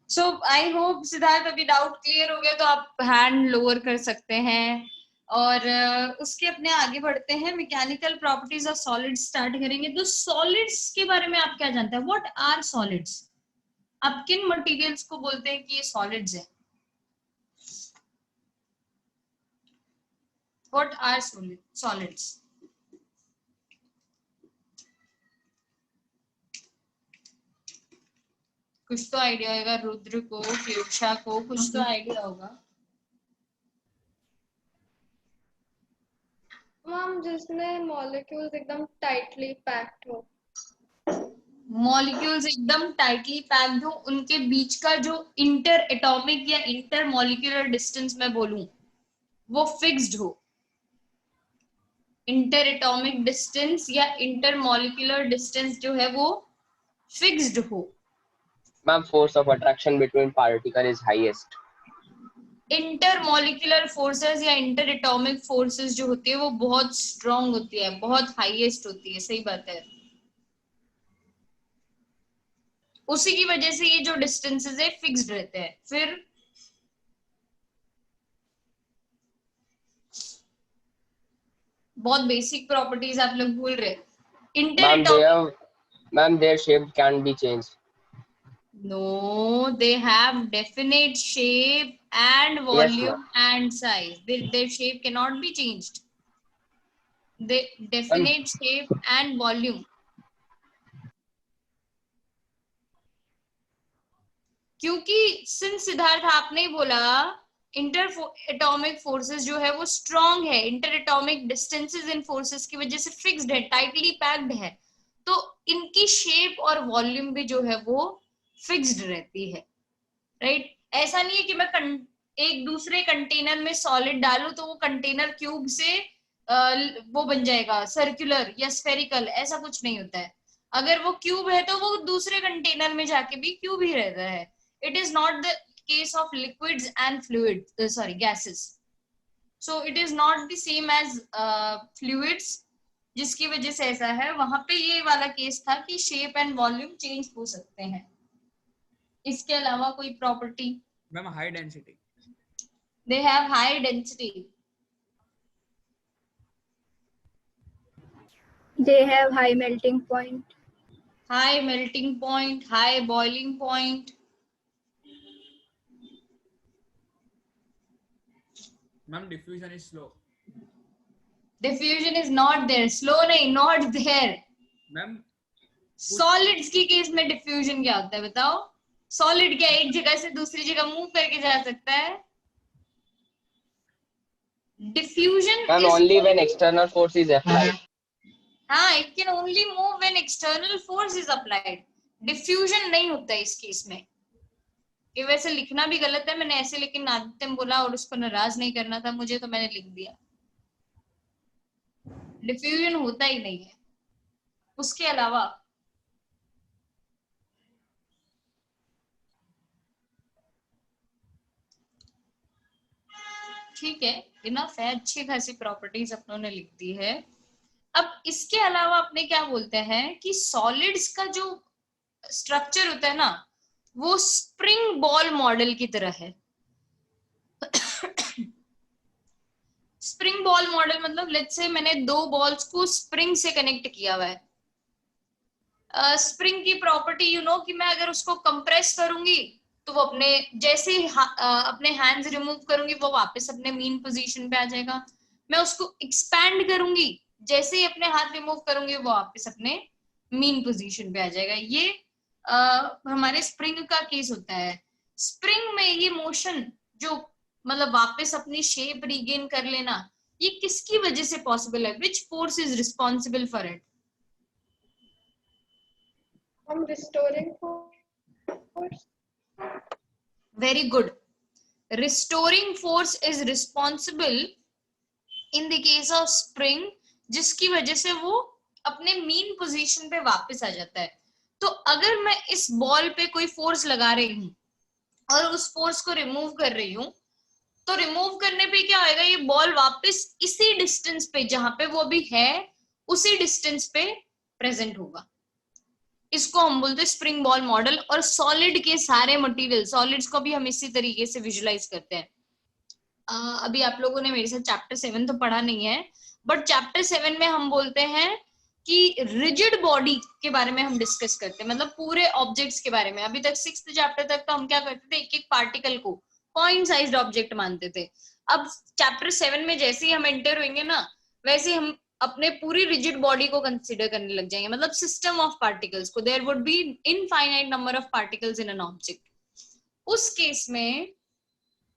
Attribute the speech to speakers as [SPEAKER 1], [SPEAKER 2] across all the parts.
[SPEAKER 1] So I hope Siddharth अभी doubt clear हो गया, तो आप हैंड लोअर कर सकते हैं। और उसके अपने आगे बढ़ते हैं, mechanical properties of solids start करेंगे। तो सॉलिड्स के बारे में आप क्या जानते हैं? What are solids? आप किन मटेरियल्स को बोलते हैं कि ये सॉलिड्स है? What are solids? कुछ तो आइडिया होगा, रुद्र को, पीयूषा को कुछ तो आइडिया होगा।
[SPEAKER 2] मैम जिसमें मॉलिक्यूल्स एकदम टाइटली पैक्ड हो।
[SPEAKER 1] मॉलिक्यूल्स एकदम टाइटली पैक्ड हो, उनके बीच का जो इंटर एटॉमिक या इंटर मॉलिक्यूलर डिस्टेंस मैं बोलूं वो फिक्स्ड हो। इंटर एटॉमिक डिस्टेंस या इंटर मॉलिक्यूलर डिस्टेंस जो है वो फिक्स्ड हो।
[SPEAKER 3] Ma'am force of attraction between particle is highest.
[SPEAKER 1] Inter molecular forces या इंटर एटॉमिक फोर्सेस जो होती है वो बहुत स्ट्रांग होती है, बहुत हाईएस्ट होती है। सही बात है। उसी की वजह से ये जो डिस्टेंसेस है फिक्स्ड रहते हैं। फिर बहुत बेसिक प्रॉपर्टीज आप लोग भूल रहे। Inter atomic,
[SPEAKER 3] ma'am their shape can be change.
[SPEAKER 1] no, they have definite shape and
[SPEAKER 3] Yes, ma'am.
[SPEAKER 1] volume and size. Their shape cannot be changed. They
[SPEAKER 3] Ma'am,
[SPEAKER 1] definite shape and volume. क्योंकि since Siddharth आपने ही बोला inter atomic forces जो है वो strong है, inter atomic distances इन forces की वजह से फिक्स्ड है, टाइटली पैक्ड है, तो इनकी शेप और वॉल्यूम भी जो है वो फिक्स्ड रहती है। राइट? ऐसा नहीं है कि मैं एक दूसरे कंटेनर में सॉलिड डालूं तो वो कंटेनर क्यूब से वो बन जाएगा सर्कुलर या स्फेरिकल, ऐसा कुछ नहीं होता है। अगर वो क्यूब है तो वो दूसरे कंटेनर में जाके भी क्यूब ही रहता है। It is not the case of liquids and fluid, sorry gases. So it is not the same as fluids, जिसकी वजह से ऐसा है। वहां पे ये वाला केस था कि शेप एंड वॉल्यूम चेंज हो सकते हैं। इसके अलावा कोई property?
[SPEAKER 4] Ma'am high density.
[SPEAKER 1] They have high density.
[SPEAKER 5] They have high melting point.
[SPEAKER 1] High melting point, high boiling point.
[SPEAKER 4] Ma'am, diffusion is slow.
[SPEAKER 1] Diffusion is not there. Slow नहीं, not there.
[SPEAKER 4] Ma'am,
[SPEAKER 1] Solids की case में diffusion क्या होता है बताओ? Solid क्या एक जगह से दूसरी जगह मूव करके जा सकता है? Diffusion
[SPEAKER 3] ma'am
[SPEAKER 1] is
[SPEAKER 3] only when external force is applied.
[SPEAKER 1] हाँ, it can only move when external force is applied. Diffusion नहीं होता इस केस में। ये वैसे लिखना भी गलत है, मैंने ऐसे लेकिन आदित्य बोला और उसको नाराज नहीं करना था मुझे, तो मैंने लिख दिया। डिफ्यूजन होता ही नहीं है। उसके अलावा ठीक है, इनफ है, अच्छी खासी प्रॉपर्टीज अपनों ने लिख दी है। अब इसके अलावा अपने क्या बोलते हैं कि सॉलिड्स का जो स्ट्रक्चर होता है ना वो स्प्रिंग बॉल मॉडल की तरह है। स्प्रिंग बॉल मॉडल मतलब लेट्स से मैंने दो बॉल्स को स्प्रिंग से कनेक्ट किया हुआ है। स्प्रिंग की प्रॉपर्टी यू नो कि मैं अगर उसको कंप्रेस करूंगी तो वो अपने जैसे ही अपने हैंड्स रिमूव करूंगी वो वापस अपने मीन पोजीशन पे आ जाएगा। मैं उसको एक्सपैंड करूंगी, जैसे ही अपने हाथ रिमूव करूंगी वो वापस अपने मीन पोजीशन पे आ जाएगा। ये हमारे स्प्रिंग का केस होता है। स्प्रिंग में ये मोशन जो मतलब वापस अपनी शेप रीगेन कर लेना, ये किसकी वजह से पॉसिबल है? विच force is responsible for it?
[SPEAKER 2] Restoring force.
[SPEAKER 1] Very good. Restoring force is responsible in the case of spring, जिसकी वजह से वो अपने मीन पोजीशन पे वापस आ जाता है। तो अगर मैं इस बॉल पे कोई फोर्स लगा रही हूँ और उस फोर्स को रिमूव कर रही हूँ, तो रिमूव करने पे क्या होएगा, ये बॉल वापस इसी डिस्टेंस पे जहां पे वो अभी है उसी डिस्टेंस पे प्रेजेंट होगा। इसको हम बोलते हैं स्प्रिंग बॉल मॉडल। और सॉलिड के सारे मटेरियल, सॉलिड्स को भी हम इसी तरीके से विजुलाइज करते हैं। अभी आप लोगों ने मेरे साथ चैप्टर 7 तो पढ़ा नहीं है, बट चैप्टर 7 में हम बोलते हैं कि रिजिड बॉडी के बारे में हम डिस्कस करते हैं, मतलब पूरे ऑब्जेक्ट्स के बारे में। अभी तक 6th चैप्टर तक तो हम क्या करते थे, एक एक पार्टिकल को पॉइंट साइज्ड ऑब्जेक्ट मानते थे। अब चैप्टर 7 में जैसे ही हम एंटर होंगे ना, वैसे हम अपने पूरी रिजिड बॉडी को कंसीडर करने लग जाएंगे, मतलब सिस्टम ऑफ पार्टिकल्स को। There would be infinite number of particles in an object. उस केस में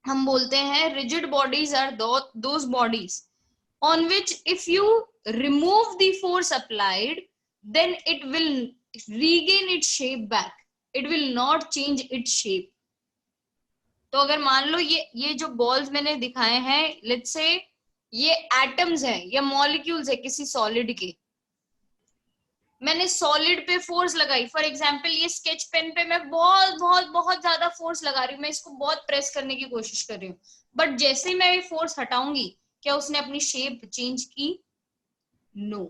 [SPEAKER 1] हम बोलते हैं rigid bodies are those bodies on which if you remove the force applied, then it will regain its shape back, it will not change its shape. तो अगर मान लो ये जो बॉल्स मैंने दिखाए हैं, लेट्स से ये एटम्स हैं या मॉलिक्यूल्स है किसी सॉलिड के, मैंने सॉलिड पे फोर्स लगाई। फॉर एग्जांपल ये स्केच पेन पे मैं बहुत बहुत बहुत ज्यादा फोर्स लगा रही हूँ, मैं इसको बहुत प्रेस करने की कोशिश कर रही हूँ, बट जैसे ही मैं ये फोर्स हटाऊंगी, क्या उसने अपनी शेप चेंज की? No,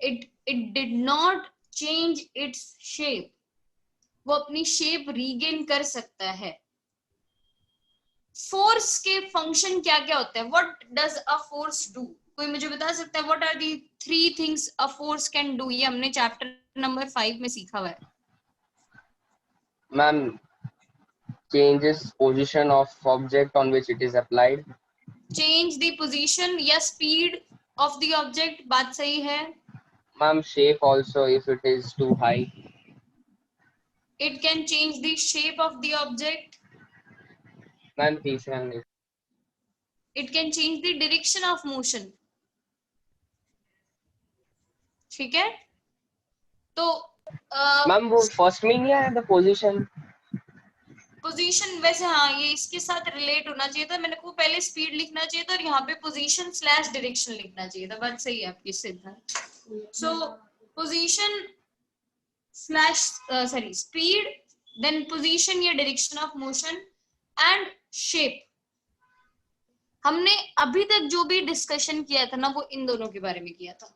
[SPEAKER 1] it did not change its shape. वो अपनी शेप रीगेन कर सकता है। फोर्स के फंक्शन क्या क्या होते हैं? What does a force do? कोई मुझे बता सकता है what are the 3 things a force can do? ये हमने चैप्टर नंबर 5 में सीखा हुआ है।
[SPEAKER 3] Ma'am, changes position of object on which it is applied.
[SPEAKER 1] Change the position या स्पीड ऑफ द ऑब्जेक्ट, बात सही है।
[SPEAKER 3] Ma'am, shape also if it is too high.
[SPEAKER 1] It can change the shape of the object.
[SPEAKER 3] Ma'am, तीसरा नहीं।
[SPEAKER 1] It can change the direction of motion. ठीक है, तो
[SPEAKER 3] ma'am वो फर्स्ट में नहीं आया, द पोजीशन।
[SPEAKER 1] पोजीशन वैसे हाँ, ये इसके साथ रिलेट होना चाहिए था। मैंने को पहले स्पीड लिखना चाहिए था और यहाँ पे पोजीशन स्लैश डायरेक्शन लिखना चाहिए था। बात सही है आपकी Siddharth. So position slash sorry speed, then position या direction of motion and shape. हमने अभी तक जो भी डिस्कशन किया था ना, वो इन दोनों के बारे में किया था।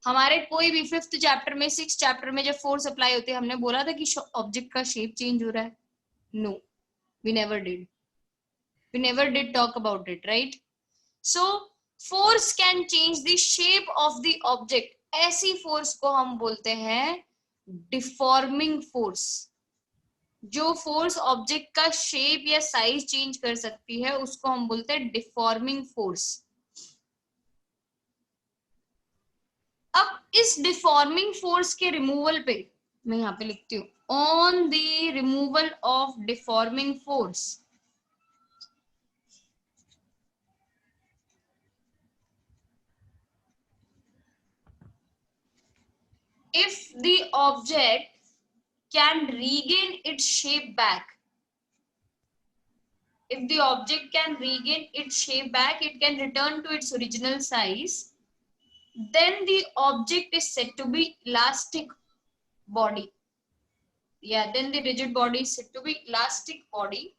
[SPEAKER 1] हमारे कोई भी 5th चैप्टर में 6th चैप्टर में जब फोर्स अप्लाई होती है, हमने बोला था कि ऑब्जेक्ट का शेप चेंज हो रहा है? No, we never did. We never did talk about it, right? So, force can change the shape of the object. ऐसी फोर्स को हम बोलते हैं डिफॉर्मिंग फोर्स। जो फोर्स ऑब्जेक्ट का शेप या साइज चेंज कर सकती है, उसको हम बोलते हैं डिफॉर्मिंग फोर्स। अब इस डिफॉर्मिंग फोर्स के रिमूवल पे मैं यहाँ पे लिखती हूँ, on the removal of deforming force, if the object can regain its shape back, if the object can regain its shape back, it can return to its original size, then the object is said to be elastic body. Yeah, then the rigid body is said to be elastic body.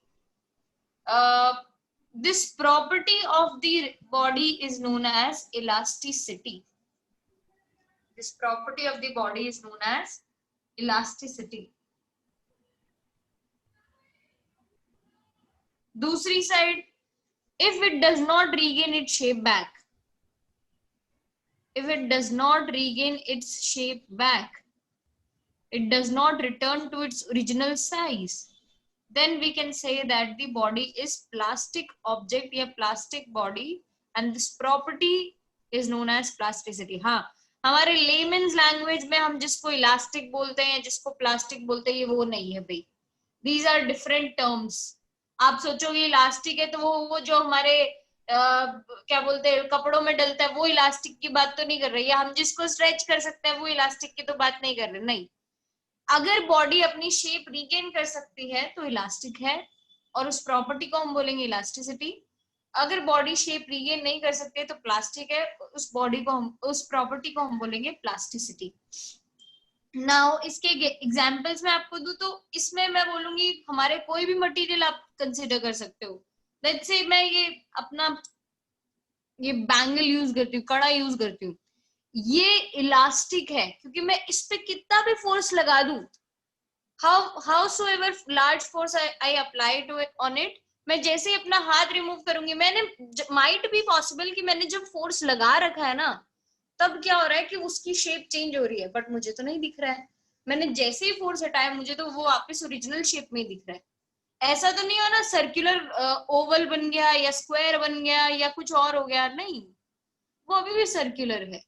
[SPEAKER 1] This property of the body is known as elasticity. This property of the body is known as elasticity. दूसरी side, if it does not regain its shape back, if it does not regain its shape back, it does not return to its original size, then we can say that the body is plastic object या plastic body, and this property is known as plasticity. हाँ, हमारे lemons language में हम जिसको elastic बोलते हैं, जिसको plastic बोलते हैं, ये वो नहीं है भाई। These are different terms. आप सोचोगे इलास्टिक है तो वो जो हमारे क्या बोलते हैं कपड़ों में डलता है, वो इलास्टिक की बात तो नहीं कर रही है। हम जिसको स्ट्रेच कर सकते हैं वो इलास्टिक की तो बात नहीं कर रहे। नहीं, अगर बॉडी अपनी शेप रिगेन कर सकती है तो इलास्टिक है, और उस प्रॉपर्टी को हम बोलेंगे इलास्टिसिटी। अगर बॉडी शेप रिगेन नहीं कर सकते तो प्लास्टिक है, उस बॉडी को हम, उस प्रॉपर्टी को हम बोलेंगे प्लास्टिसिटी। नाउ इसके एग्जांपल्स मैं आपको दूं तो इसमें मैं बोलूंगी हमारे कोई भी मटेरियल आप कंसीडर कर सकते हो। लेट्स से मैं ये अपना ये बैंगल यूज करती हूँ, कड़ा यूज करती हूँ, ये इलास्टिक है क्योंकि मैं इस पे कितना भी फोर्स लगा दूं, howsoever large force I apply to it on it, मैं जैसे ही अपना हाथ रिमूव करूंगी, मैंने माइट बी पॉसिबल कि मैंने जब फोर्स लगा रखा है ना, तब क्या हो रहा है कि उसकी शेप चेंज हो रही है, बट मुझे तो नहीं दिख रहा है। मैंने जैसे ही फोर्स हटाया मुझे तो वो वापस ओरिजिनल शेप में ही दिख रहा है। ऐसा तो नहीं हो ना सर्कुलर ओवल बन गया या स्क्वायर बन गया या कुछ और हो गया, नहीं, वो अभी भी सर्कुलर है,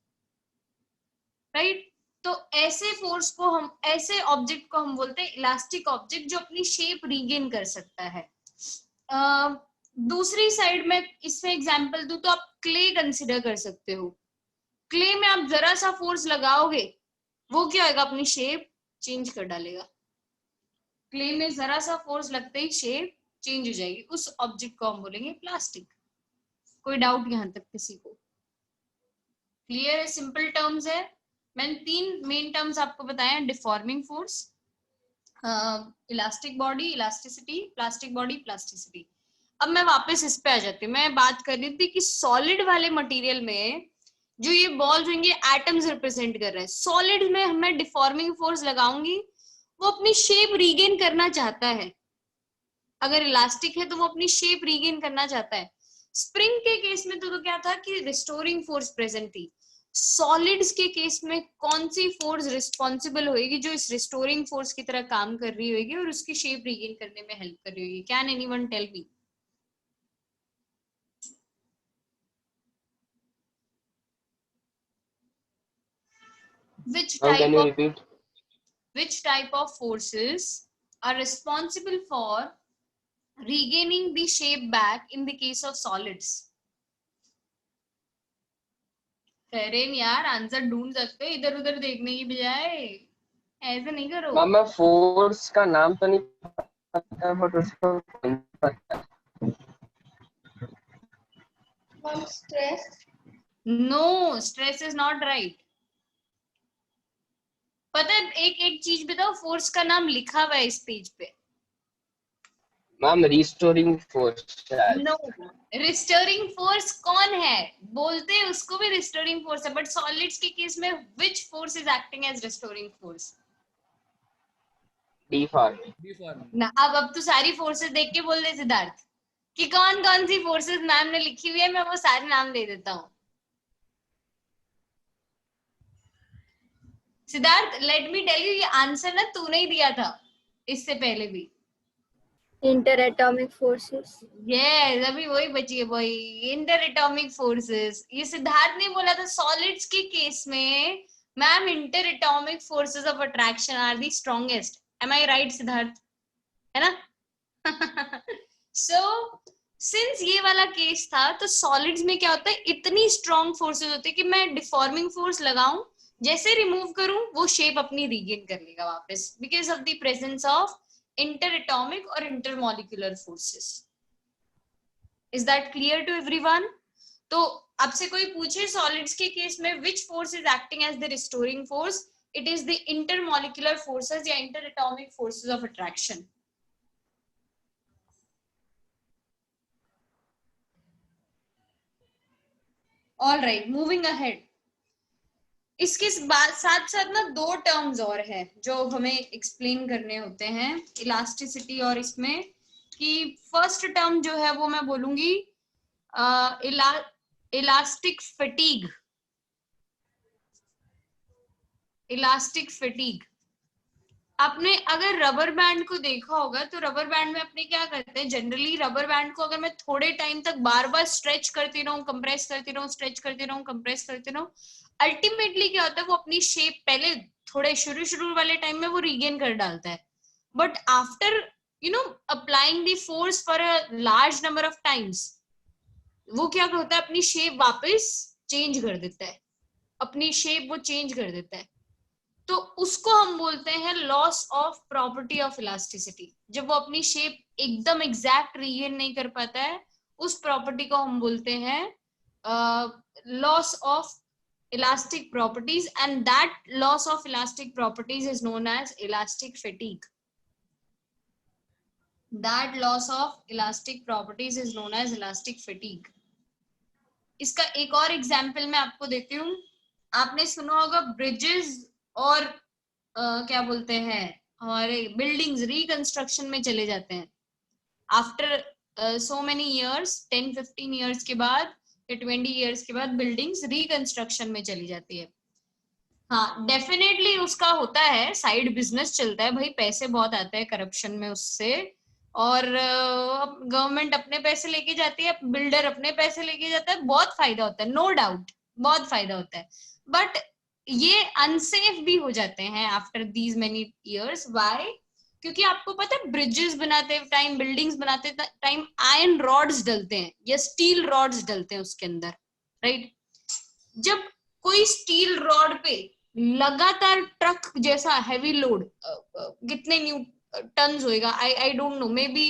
[SPEAKER 1] राइट। तो ऐसे फोर्स को हम, ऐसे ऑब्जेक्ट को हम बोलते हैं इलास्टिक ऑब्जेक्ट, जो अपनी शेप रीगेन कर सकता है। दूसरी साइड में इसमें एग्जांपल दूं तो आप क्ले कंसिडर कर सकते हो। क्ले में आप जरा सा फोर्स लगाओगे, वो क्या होगा, अपनी शेप चेंज कर डालेगा। क्ले में जरा सा फोर्स लगते ही शेप चेंज हो जाएगी। उस ऑब्जेक्ट को हम बोलेंगे प्लास्टिक। कोई डाउट यहां तक किसी को? क्लियर है? सिंपल टर्म्स है। मैंने 3 मेन टर्म्स आपको बताए हैं, deforming force, elastic body, elasticity, plastic body, plasticity. अब मैं वापस इस पे आ जाती हूँ। मैं बात कर रही थी कि सॉलिड वाले मटेरियल में जो ये बॉल्स होंगे एटम्स रिप्रेजेंट कर रहे हैं। सॉलिड में मैं डिफॉर्मिंग फोर्स लगाऊंगी, वो अपनी शेप रीगेन करना चाहता है। अगर इलास्टिक है तो वो अपनी शेप रीगेन करना चाहता है। स्प्रिंग के केस में तो क्या था कि रिस्टोरिंग फोर्स प्रेजेंट थी। सॉलिड्स के केस में कौन सी फोर्स रिस्पॉन्सिबल होगी जो इस रिस्टोरिंग फोर्स की तरह काम कर रही होगी और उसकी शेप रीगेन करने में हेल्प कर रही होगी? Can anyone tell me?
[SPEAKER 3] Ma'am, can you repeat?
[SPEAKER 1] Which type of forces are responsible for regaining the shape back in the case of solids? करें यार, आंसर ढूंढ सकते हो इधर उधर देखने की बजाय, ऐसे नहीं करो।
[SPEAKER 3] मैम मैं फोर्स का नाम तो नहीं पता बट उसको पता है।
[SPEAKER 2] Ma'am stress.
[SPEAKER 1] No, stress is not right. पता है, एक एक चीज बताओ, फोर्स का नाम लिखा हुआ है इस पेज पे।
[SPEAKER 3] Ma'am restoring force.
[SPEAKER 1] No, restoring force कौन है? बोलते हैं उसको भी रिस्टोरिंग फोर्स है, बट सॉलिड्स के केस में which force is acting as restoring force?
[SPEAKER 4] Deforming.
[SPEAKER 1] ना, अब तो सारी फोर्सेस देख के बोल दे सिद्धार्थ कि कौन कौन सी फोर्सेस मैम ने लिखी हुई है, मैं वो सारे नाम ले देता हूँ। Siddharth, let me tell you, ये आंसर ना तूने ही दिया था इससे पहले भी।
[SPEAKER 5] Inter atomic forces.
[SPEAKER 1] यस, अभी वही बची है भाई, इंटर एटॉमिक फोर्सेस। ये सिद्धार्थ ने बोला था सॉलिड्स के केस में ma'am inter atomic forces of attraction are the strongest. Am I right Siddharth? है ना? सो सिंस ये वाला केस था, तो सॉलिड्स में क्या होता है, इतनी स्ट्रॉन्ग फोर्सेस होती है कि मैं डिफॉर्मिंग फोर्स लगाऊं, जैसे रिमूव करूं वो शेप अपनी रीगेन कर लेगा वापस, because of the presence of interatomic और intermolecular forces. Is that clear to everyone? तो आपसे कोई पूछे सॉलिड्स के केस में which force is acting as the restoring force, it is the intermolecular forces या inter atomic forces of attraction. All right, moving ahead. इसके साथ साथ ना 2 टर्म्स और हैं जो हमें एक्सप्लेन करने होते हैं इलास्टिसिटी और इसमें, कि फर्स्ट टर्म जो है वो मैं बोलूंगी इलास्टिक फटीग। इलास्टिक फटीग, आपने अगर रबर बैंड को देखा होगा तो रबर बैंड में अपने क्या करते हैं, जनरली रबर बैंड को अगर मैं थोड़े टाइम तक बार बार स्ट्रेच करती रहूं, कंप्रेस करती रहूं, स्ट्रेच करती रहूं, कंप्रेस करती रहूं, अल्टीमेटली क्या होता है, वो अपनी शेप पहले थोड़े शुरू वाले टाइम में वो रीगेन कर डालता है, but after applying the force for a large number of times, वो क्या होता है, अपनी शेप वापस चेंज कर देता है, अपनी शेप वो चेंज कर देता है। तो उसको हम बोलते हैं loss of property of elasticity. जब वो अपनी शेप एकदम एग्जैक्ट रीगेन नहीं कर पाता है, उस प्रॉपर्टी को हम बोलते हैं loss of elastic properties, and that loss of elastic properties is known as elastic fatigue. That loss of elastic properties is known as elastic fatigue. इसका एक और एग्जाम्पल मैं आपको देती हूँ। आपने सुना होगा ब्रिजेस और क्या बोलते हैं हमारे बिल्डिंग्स रिकंस्ट्रक्शन में चले जाते हैं after so many years 10-15 years के बाद या 20 इयर्स के बाद बिल्डिंग्स रिकंस्ट्रक्शन में चली जाती है। हाँ डेफिनेटली उसका होता है, साइड बिजनेस चलता है भाई, पैसे बहुत आते हैं करप्शन में उससे, और गवर्नमेंट अपने पैसे लेके जाती है, बिल्डर अपने पैसे लेके जाता है, बहुत फायदा होता है, नो डाउट बहुत फायदा होता है। बट ये अनसेफ भी हो जाते हैं after these many years. Why? क्योंकि आपको पता है ब्रिजेस बनाते टाइम, बिल्डिंग्स बनाते टाइम आयरन रॉड्स डलते हैं या स्टील रॉड्स डलते हैं उसके अंदर, राइट? जब कोई स्टील रॉड पे लगातार ट्रक जैसा हैवी लोड, कितने न्यू टन्स होएगा, I don't know, maybe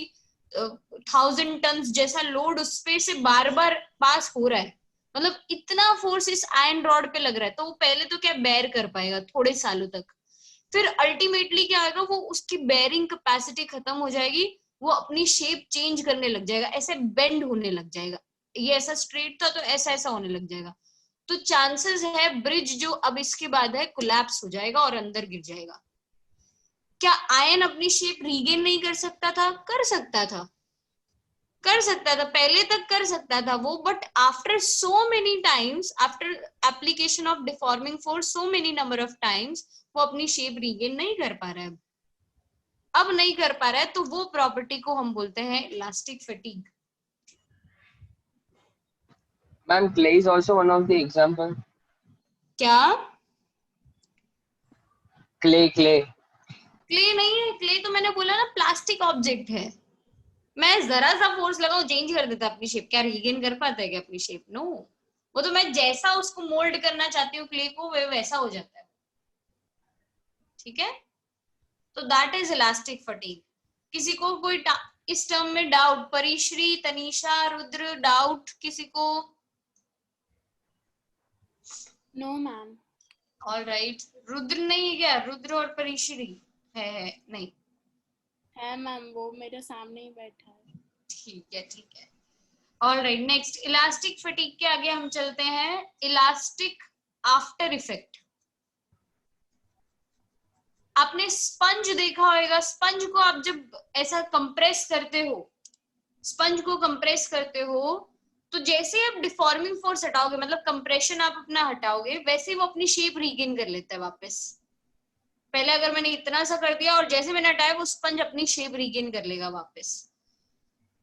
[SPEAKER 1] 1000 tons जैसा लोड उस पे से बार बार पास हो रहा है, मतलब इतना फोर्स इस आयरन रॉड पे लग रहा है, तो वो पहले तो क्या बेयर कर पाएगा थोड़े सालों तक, फिर अल्टीमेटली क्या आएगा, वो उसकी बेयरिंग कैपेसिटी खत्म हो जाएगी, वो अपनी शेप चेंज करने लग जाएगा, ऐसे बेंड होने लग जाएगा, ये ऐसा स्ट्रेट था तो ऐसा ऐसा होने लग जाएगा, तो चांसेस है ब्रिज जो अब इसके बाद है कोलैप्स हो जाएगा और अंदर गिर जाएगा। क्या आयन अपनी शेप रीगेन नहीं कर सकता था? कर सकता था, कर सकता था, पहले तक कर सकता था वो, but after so many times, after application of deforming force so many number of times, वो अपनी शेप रीगेन नहीं कर पा रहा है, अब नहीं कर पा रहा है, तो वो प्रॉपर्टी को हम बोलते हैं elastic fatigue.
[SPEAKER 3] Ma'am, clay is also one of the example.
[SPEAKER 1] क्या?
[SPEAKER 3] Clay, clay.
[SPEAKER 1] क्ले नहीं है, क्ले तो मैंने बोला ना प्लास्टिक ऑब्जेक्ट है, मैं जरा सा फोर्स लगाऊं चेंज कर देता अपनी शेप, क्या रीगेन कर पाता है क्या अपनी शेप? नो, वो तो मैं जैसा उसको मोल्ड करना चाहती हूँ क्ले को, वो वैसा हो जाता है, ठीक है? तो दैट इज इलास्टिक फटीग। किसी को कोई इस टर्म में डाउट? परिश्री, तनीषा, रुद्र, डाउट किसी को?
[SPEAKER 2] No ma'am.
[SPEAKER 1] All right, Rudra नहीं है क्या? रुद्र और परिश्री है नहीं?
[SPEAKER 2] है मैम, वो मेरे सामने ही बैठा है।
[SPEAKER 1] ठीक है ठीक है। All right, next elastic fatigue के आगे हम चलते हैं, इलास्टिक आफ्टर इफेक्ट। आपने स्पंज देखा होगा, स्पंज को आप जब ऐसा कंप्रेस करते हो, स्पंज को कंप्रेस करते हो, तो जैसे आप डिफॉर्मिंग फोर्स हटाओगे, मतलब कंप्रेशन आप अपना हटाओगे, वैसे वो अपनी शेप रीगेन कर लेता है वापस। पहले अगर मैंने इतना सा कर दिया और जैसे मैंने हटाया, वो स्पंज अपनी शेप रीगेन कर लेगा वापस।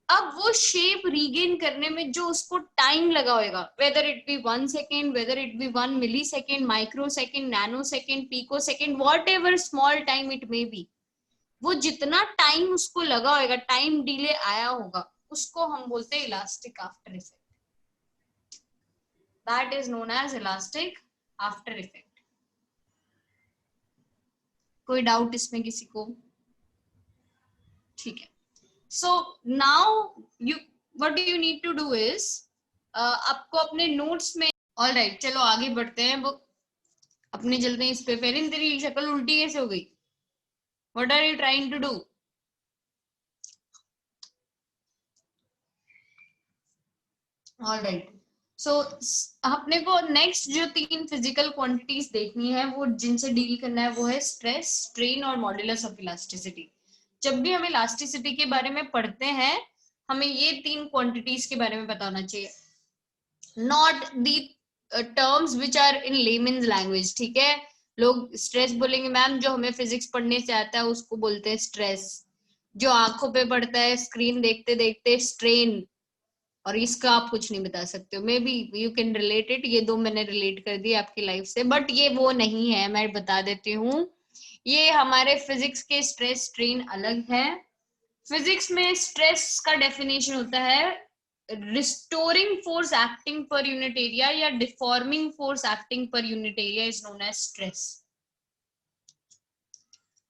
[SPEAKER 1] अब वो शेप रीगेन करने में जो उसको टाइम लगा होगा, whether it be 1 second, whether it be 1 millisecond, microsecond, nanosecond, picosecond, whatever small time it may be, वो जितना टाइम उसको लगा होगा, टाइम डिले आया होगा, उसको हम बोलते हैं elastic after effect. That is known as elastic after effect. कोई डाउट इसमें किसी को? ठीक है। So now you what you need to do is आपको अपने नोट्स में, ऑल राइट चलो आगे बढ़ते हैं, वो अपने चलते हैं इस पे। फेरिन तेरी शक्ल उल्टी कैसे हो गई? What are you trying to do? All right, so अपने को नेक्स्ट जो 3 फिजिकल क्वांटिटीज देखनी है, वो जिनसे डील करना है, वो है स्ट्रेस, स्ट्रेन और मॉड्यूलस ऑफ इलास्टिसिटी। जब भी हम इलास्टिसिटी के बारे में पढ़ते हैं, हमें ये 3 क्वांटिटीज के बारे में पता होना चाहिए, not the terms which are in layman's language, ठीक है? लोग स्ट्रेस बोलेंगे मैम, जो हमें फिजिक्स पढ़ने से आता है उसको बोलते हैं स्ट्रेस, जो आंखों पे पड़ता है स्क्रीन देखते देखते स्ट्रेन, और इसका आप कुछ नहीं बता सकते हो। May be you can relate it, ये 2 मैंने रिलेट कर दी आपकी लाइफ से, बट ये वो नहीं है, मैं बता देती हूँ। ये हमारे फिजिक्स के स्ट्रेस स्ट्रेन अलग है। फिजिक्स में स्ट्रेस का डेफिनेशन होता है restoring force acting per unit area या deforming force acting per unit area is known as stress.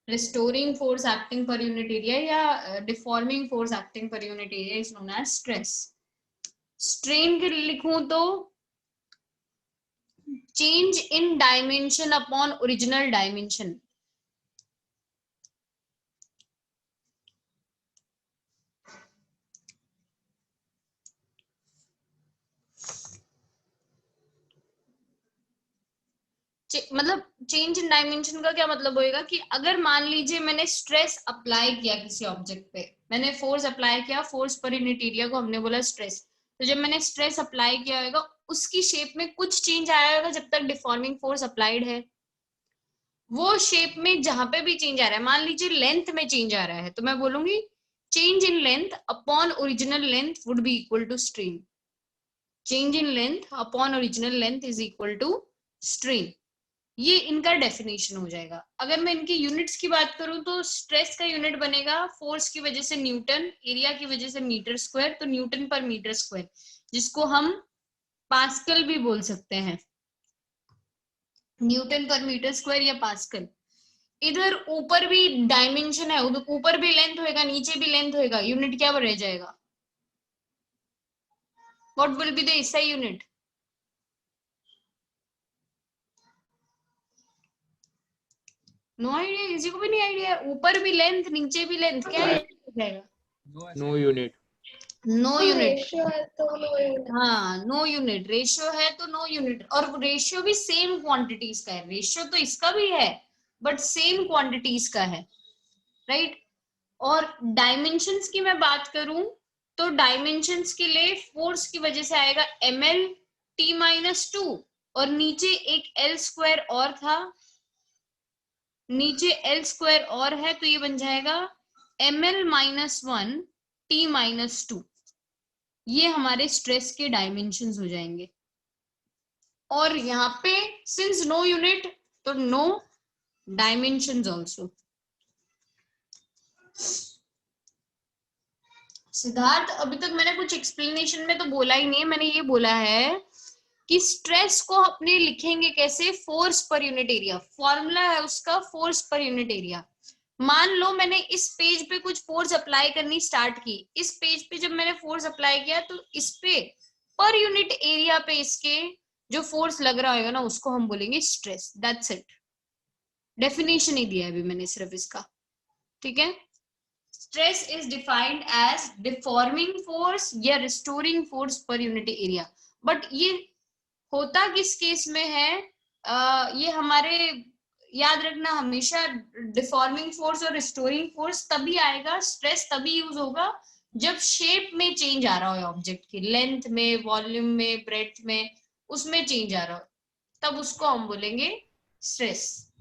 [SPEAKER 1] Restoring force acting per unit area या deforming force acting per unit area is known as stress. Strain के लिखूं तो change in dimension upon original dimension. मतलब change in dimension का क्या मतलब होएगा कि अगर मान लीजिए मैंने स्ट्रेस अप्लाई किया किसी ऑब्जेक्ट पे, मैंने फोर्स अप्लाई किया, फोर्स पर यूनिट एरिया को हमने बोला स्ट्रेस, तो जब मैंने स्ट्रेस अप्लाई किया होगा उसकी शेप में कुछ चेंज आया होगा जब तक डिफॉर्मिंग फोर्स अप्लाइड है। वो शेप में जहां पे भी चेंज आ रहा है, मान लीजिए लेंथ में चेंज आ रहा है, तो मैं बोलूंगी change in length upon original length would be equal to strain. Change in length upon original length is equal to strain. ये इनका डेफिनेशन हो जाएगा। अगर मैं इनकी यूनिट्स की बात करूं तो स्ट्रेस का यूनिट बनेगा फोर्स की वजह से न्यूटन, एरिया की वजह से मीटर स्क्वायर, तो न्यूटन पर मीटर स्क्वायर, जिसको हम पास्कल भी बोल सकते हैं, न्यूटन पर मीटर स्क्वायर या पास्कल। इधर ऊपर भी डायमेंशन है, उधर ऊपर भी लेंथ होएगा, नीचे भी लेंथ होएगा, यूनिट क्या रह जाएगा? What will be the SI unit? No idea, किसी को भी नहीं आइडिया। ऊपर भी लेंथ नीचे भी लेंथ, क्या हो जाएगा?
[SPEAKER 6] No unit.
[SPEAKER 1] No unit.
[SPEAKER 2] Ratio है तो नो यूनिट।
[SPEAKER 1] हाँ, नो यूनिट। रेशियो है तो नो यूनिट, और रेशियो भी सेम क्वांटिटीज का है। रेशियो तो इसका भी है बट सेम क्वांटिटीज का है, राइट। और डायमेंशंस की मैं बात करूं तो डायमेंशंस के लिए फोर्स की वजह से आएगा ml t-2, और नीचे एक l स्क्वायर और था, नीचे l स्क्वायर और है, तो ये बन जाएगा ml-1 t-2। ये हमारे स्ट्रेस के डायमेंशंस हो जाएंगे। और यहाँ पे सिंस नो यूनिट तो नो डायमेंशंस आल्सो। सिद्धार्थ, अभी तक मैंने कुछ एक्सप्लेनेशन में तो बोला ही नहीं है। मैंने ये बोला है कि स्ट्रेस को अपने लिखेंगे कैसे? Force per unit area. Formula है उसका फोर्स पर यूनिट एरिया। मान लो मैंने इस पेज पे कुछ फोर्स अप्लाई करनी स्टार्ट की, इस पेज पे जब मैंने फोर्स अप्लाई किया तो इस पे पर यूनिट एरिया पे इसके जो फोर्स लग रहा होगा ना उसको हम बोलेंगे स्ट्रेस। That's it. डेफिनेशन ही दिया है अभी मैंने सिर्फ इसका, ठीक है। Stress is defined as deforming force या restoring force per unit area। But ये होता किस केस में है? ये हमारे याद रखना हमेशा, डिफॉर्मिंग फोर्स और रिस्टोरिंग फोर्स तभी आएगा, स्ट्रेस तभी यूज होगा जब शेप में चेंज आ रहा हो ऑब्जेक्ट की, लेंथ में, वॉल्यूम में, ब्रेड्थ में, उसमें चेंज आ रहा हो, तब उसको हम बोलेंगे स्ट्रेस,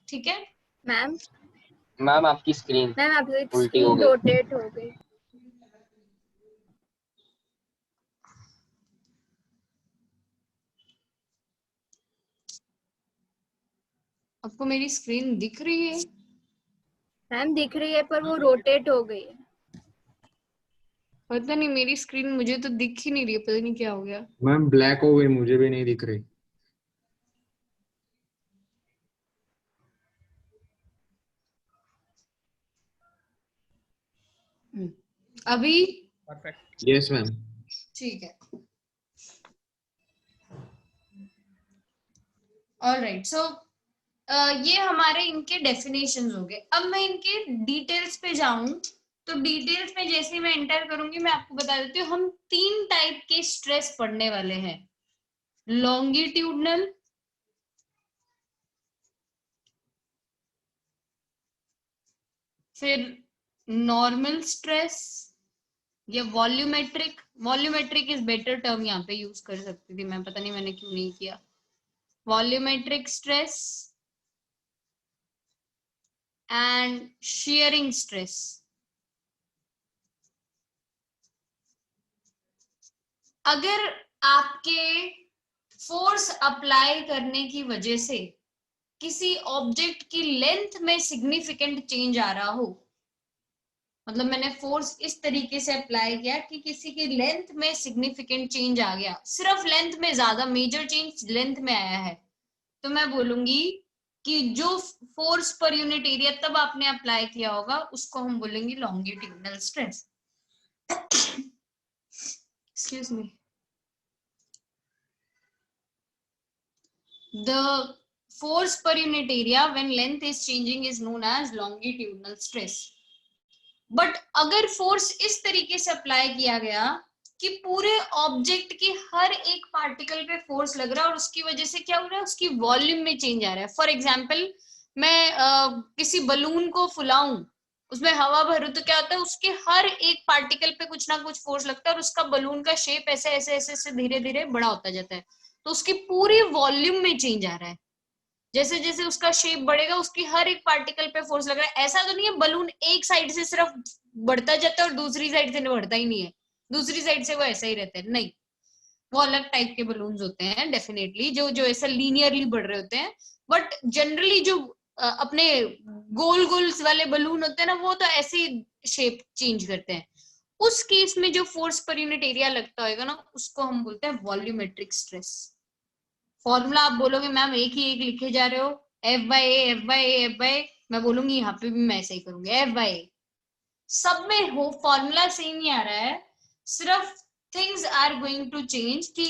[SPEAKER 1] ठीक है।
[SPEAKER 5] मैम
[SPEAKER 3] मैम आपकी स्क्रीन
[SPEAKER 5] मैम आपकी
[SPEAKER 3] उल्टी हो
[SPEAKER 5] स्क्रीन
[SPEAKER 3] गई।
[SPEAKER 5] रोटेट हो गई।
[SPEAKER 1] आपको मेरी स्क्रीन दिख रही है?
[SPEAKER 5] मैम दिख रही है पर वो रोटेट हो गई है।
[SPEAKER 1] पता नहीं, मेरी स्क्रीन मुझे तो दिख ही नहीं रही है, पता नहीं क्या हो गया।
[SPEAKER 6] मैम ब्लैक हो गई, मुझे भी नहीं दिख रही।
[SPEAKER 1] अभी
[SPEAKER 4] परफेक्ट।
[SPEAKER 6] Yes ma'am.
[SPEAKER 1] ठीक है। ऑलराइट, सो ये हमारे इनके डेफिनेशंस हो गए। अब मैं इनके डिटेल्स पे जाऊं तो डिटेल्स में जैसे मैं एंटर करूंगी मैं आपको बता देती हूँ। हम 3 टाइप के स्ट्रेस पढ़ने वाले हैं, लॉन्गिट्यूडनल, फिर नॉर्मल स्ट्रेस या volumetric. Volumetric is better term यहाँ पे यूज कर सकती थी मैं, पता नहीं मैंने क्यों नहीं किया। Volumetric stress and shearing stress. अगर आपके फोर्स अप्लाई करने की वजह से किसी ऑब्जेक्ट की लेंथ में सिग्निफिकेंट चेंज आ रहा हो, मतलब मैंने फोर्स इस तरीके से अप्लाई किया कि किसी की लेंथ में सिग्निफिकेंट चेंज आ गया, सिर्फ लेंथ में ज्यादा मेजर चेंज लेंथ में आया है, तो मैं बोलूंगी कि जो फोर्स पर यूनिट एरिया तब आपने अप्लाई किया होगा उसको हम बोलेंगे longitudinal stress. Excuse me. The force per unit area when length is changing is known as longitudinal stress। But अगर फोर्स इस तरीके से अप्लाई किया गया कि पूरे ऑब्जेक्ट के हर एक पार्टिकल पे फोर्स लग रहा है और उसकी वजह से क्या हो रहा है, उसकी वॉल्यूम में चेंज आ रहा है। फॉर एग्जाम्पल मैं किसी बलून को फुलाऊं, उसमें हवा भरूं, तो क्या होता है, उसके हर एक पार्टिकल पे कुछ ना कुछ फोर्स लगता है और उसका बलून का शेप ऐसे ऐसे ऐसे ऐसे धीरे धीरे बड़ा होता जाता है। तो उसकी पूरी वॉल्यूम में चेंज आ रहा है। जैसे जैसे उसका शेप बढ़ेगा उसकी हर एक पार्टिकल पे फोर्स लग रहा है। ऐसा तो नहीं है बलून एक साइड से सिर्फ बढ़ता जाता है और दूसरी साइड से बढ़ता ही नहीं है, दूसरी साइड से वो ऐसा ही रहता है, नहीं। वो अलग टाइप के बलून्स होते हैं डेफिनेटली, जो जो ऐसा लीनियरली बढ़ रहे होते हैं। बट जनरली जो अपने गोल गोल वाले बलून होते हैं ना, वो तो ऐसे ही शेप चेंज करते हैं। उस केस में जो फोर्स पर यूनिट एरिया लगता होगा ना, उसको हम बोलते हैं वॉल्यूमेट्रिक स्ट्रेस। फॉर्मूला आप बोलोगे मैम एक ही एक लिखे जा रहे हो, F by A, F by A, F by A, मैं बोलूंगी यहाँ पे भी मैं ऐसे ही करूंगी, F बाई ए। सब में हो फॉर्मूला सेम ही आ रहा है, सिर्फ things are going to change कि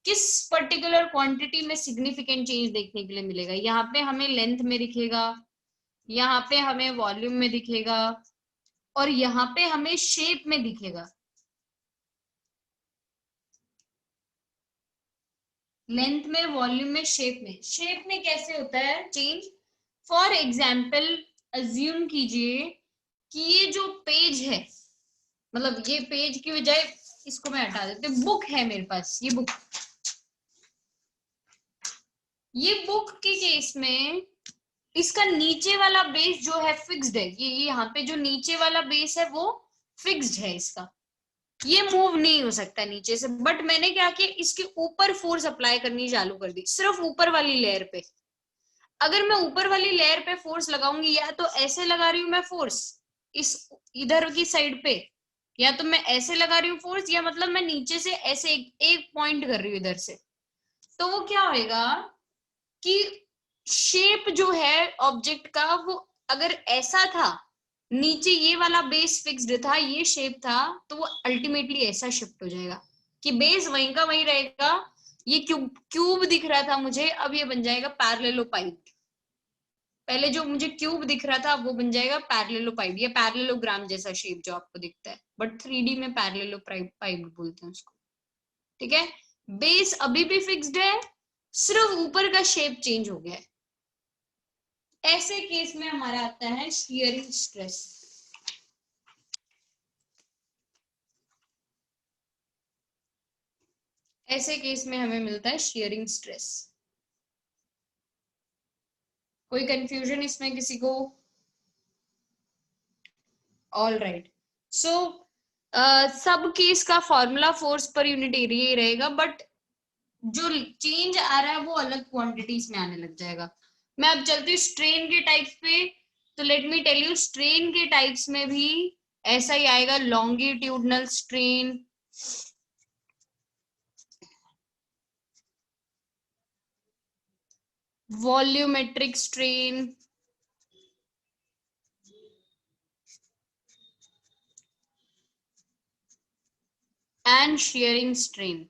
[SPEAKER 1] किस पर्टिकुलर क्वांटिटी में सिग्निफिकेंट चेंज देखने के लिए मिलेगा। यहाँ पे हमें लेंथ में दिखेगा, यहाँ पे हमें वॉल्यूम में दिखेगा, और यहाँ पे हमें शेप में दिखेगा। लेंथ में, वॉल्यूम में, शेप में। शेप में कैसे होता है चेंज? फॉर एग्जाम्पल अज्यूम कीजिए कि ये जो पेज है, मतलब ये पेज की बजाय इसको मैं हटा देती हूँ, बुक है मेरे पास, ये बुक। ये बुक के केस में इसका नीचे वाला बेस जो है फिक्स्ड है, ये यहाँ पे जो नीचे वाला बेस है वो फिक्स्ड है, इसका ये मूव नहीं हो सकता नीचे से। बट मैंने क्या किया, इसके ऊपर फोर्स अप्लाई करनी चालू कर दी, सिर्फ ऊपर वाली लेयर पे। अगर मैं ऊपर वाली लेयर पे फोर्स लगाऊंगी, या तो ऐसे लगा रही हूँ मैं फोर्स इस इधर की साइड पे, या तो मैं ऐसे लगा रही हूँ फोर्स, या मतलब मैं नीचे से ऐसे एक पॉइंट कर रही हूँ इधर से, तो वो क्या होएगा कि शेप जो है ऑब्जेक्ट का, वो अगर ऐसा था, नीचे ये वाला बेस फिक्स्ड था, ये शेप था, तो वो अल्टीमेटली ऐसा शिफ्ट हो जाएगा कि बेस वहीं का वहीं रहेगा। ये क्यूब दिख रहा था मुझे, अब ये बन जाएगा पैरेललोपाइड। पहले जो मुझे क्यूब दिख रहा था वो बन जाएगा पैरेललोपाइड, या पैरेललोग्राम जैसा शेप जो आपको दिखता है, बट 3D में पैरेललोपाइड बोलते हैं उसको। ठीक है, बेस अभी भी फिक्स्ड है, सिर्फ ऊपर का शेप चेंज हो गया है। ऐसे केस में हमारा आता है शियरिंग स्ट्रेस। ऐसे केस में हमें मिलता है शियरिंग स्ट्रेस। कोई कंफ्यूजन इसमें किसी को? ऑल राइट, सो सब केस का formula force per unit area ही रहेगा, बट जो चेंज आ रहा है वो अलग क्वांटिटीज में आने लग जाएगा। मैं अब चलती हूँ स्ट्रेन के टाइप्स पे। तो let me tell you, strain के टाइप्स में भी ऐसा ही आएगा, longitudinal strain, volumetric strain, and shearing strain.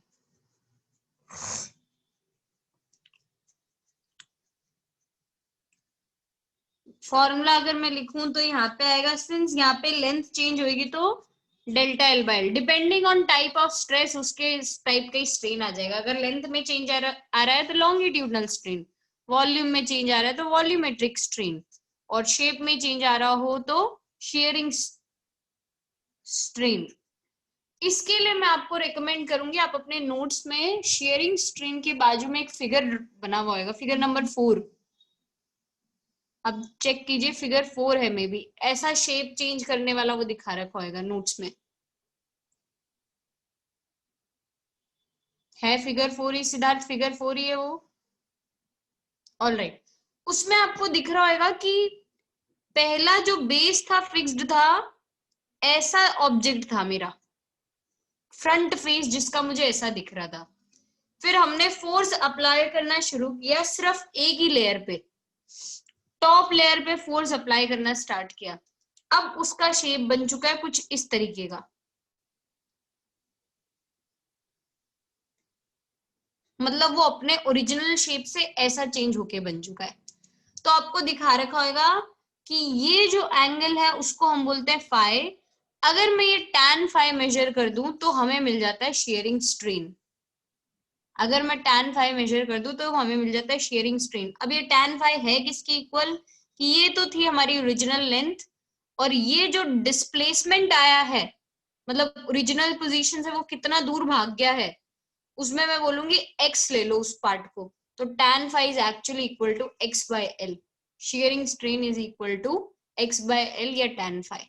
[SPEAKER 1] Formula अगर मैं लिखूं तो यहाँ पे आएगा, सिंस यहाँ पे लेंथ चेंज होगी तो delta L by L, depending on type of stress उसके टाइप का स्ट्रेन आ जाएगा। अगर लेंथ में चेंज आ रहा है तो लॉन्गिट्यूडनल स्ट्रेन, वॉल्यूम में चेंज आ रहा है तो वॉल्यूमेट्रिक स्ट्रेन, और शेप में चेंज आ रहा हो तो शियरिंग स्ट्रेन। इसके लिए मैं आपको रेकमेंड करूंगी, आप अपने नोट्स में शियरिंग स्ट्रेन के बाजू में एक फिगर बना हुआ होगा, फिगर नंबर 4, अब चेक कीजिए, फिगर 4 है, मे बी ऐसा शेप चेंज करने वाला वो दिखा रखा होगा नोट्स में, है फिगर 4 ही सिद्धार्थ, फिगर 4 ही है वो। ऑल राइट, उसमें आपको दिख रहा होगा कि पहला जो बेस था फिक्स्ड था, ऐसा ऑब्जेक्ट था मेरा फ्रंट फेस जिसका मुझे ऐसा दिख रहा था। फिर हमने फोर्स अप्लाई करना शुरू किया सिर्फ एक ही लेयर पे, टॉप लेयर पे फोर्स अप्लाई करना स्टार्ट किया। अब उसका शेप बन चुका है कुछ इस तरीके का, मतलब वो अपने ओरिजिनल शेप से ऐसा चेंज होके बन चुका है। तो आपको दिखा रखा होगा कि ये जो एंगल है उसको हम बोलते हैं फाई, अगर मैं ये tan phi मेजर कर दूं तो हमें मिल जाता है शेयरिंग स्ट्रेन। अगर मैं tan phi मेजर कर दूं तो हमें मिल जाता है शेयरिंग स्ट्रेन। अब ये tan phi है किसके इक्वल, कि ये तो थी हमारी ओरिजिनल लेंथ, और ये जो डिस्प्लेसमेंट आया है, मतलब ओरिजिनल पोजीशन से वो कितना दूर भाग गया है, उसमें मैं बोलूंगी x ले लो उस पार्ट को, तो tan phi is actually equal to x by l। Shearing strain is equal to x by l या tan phi।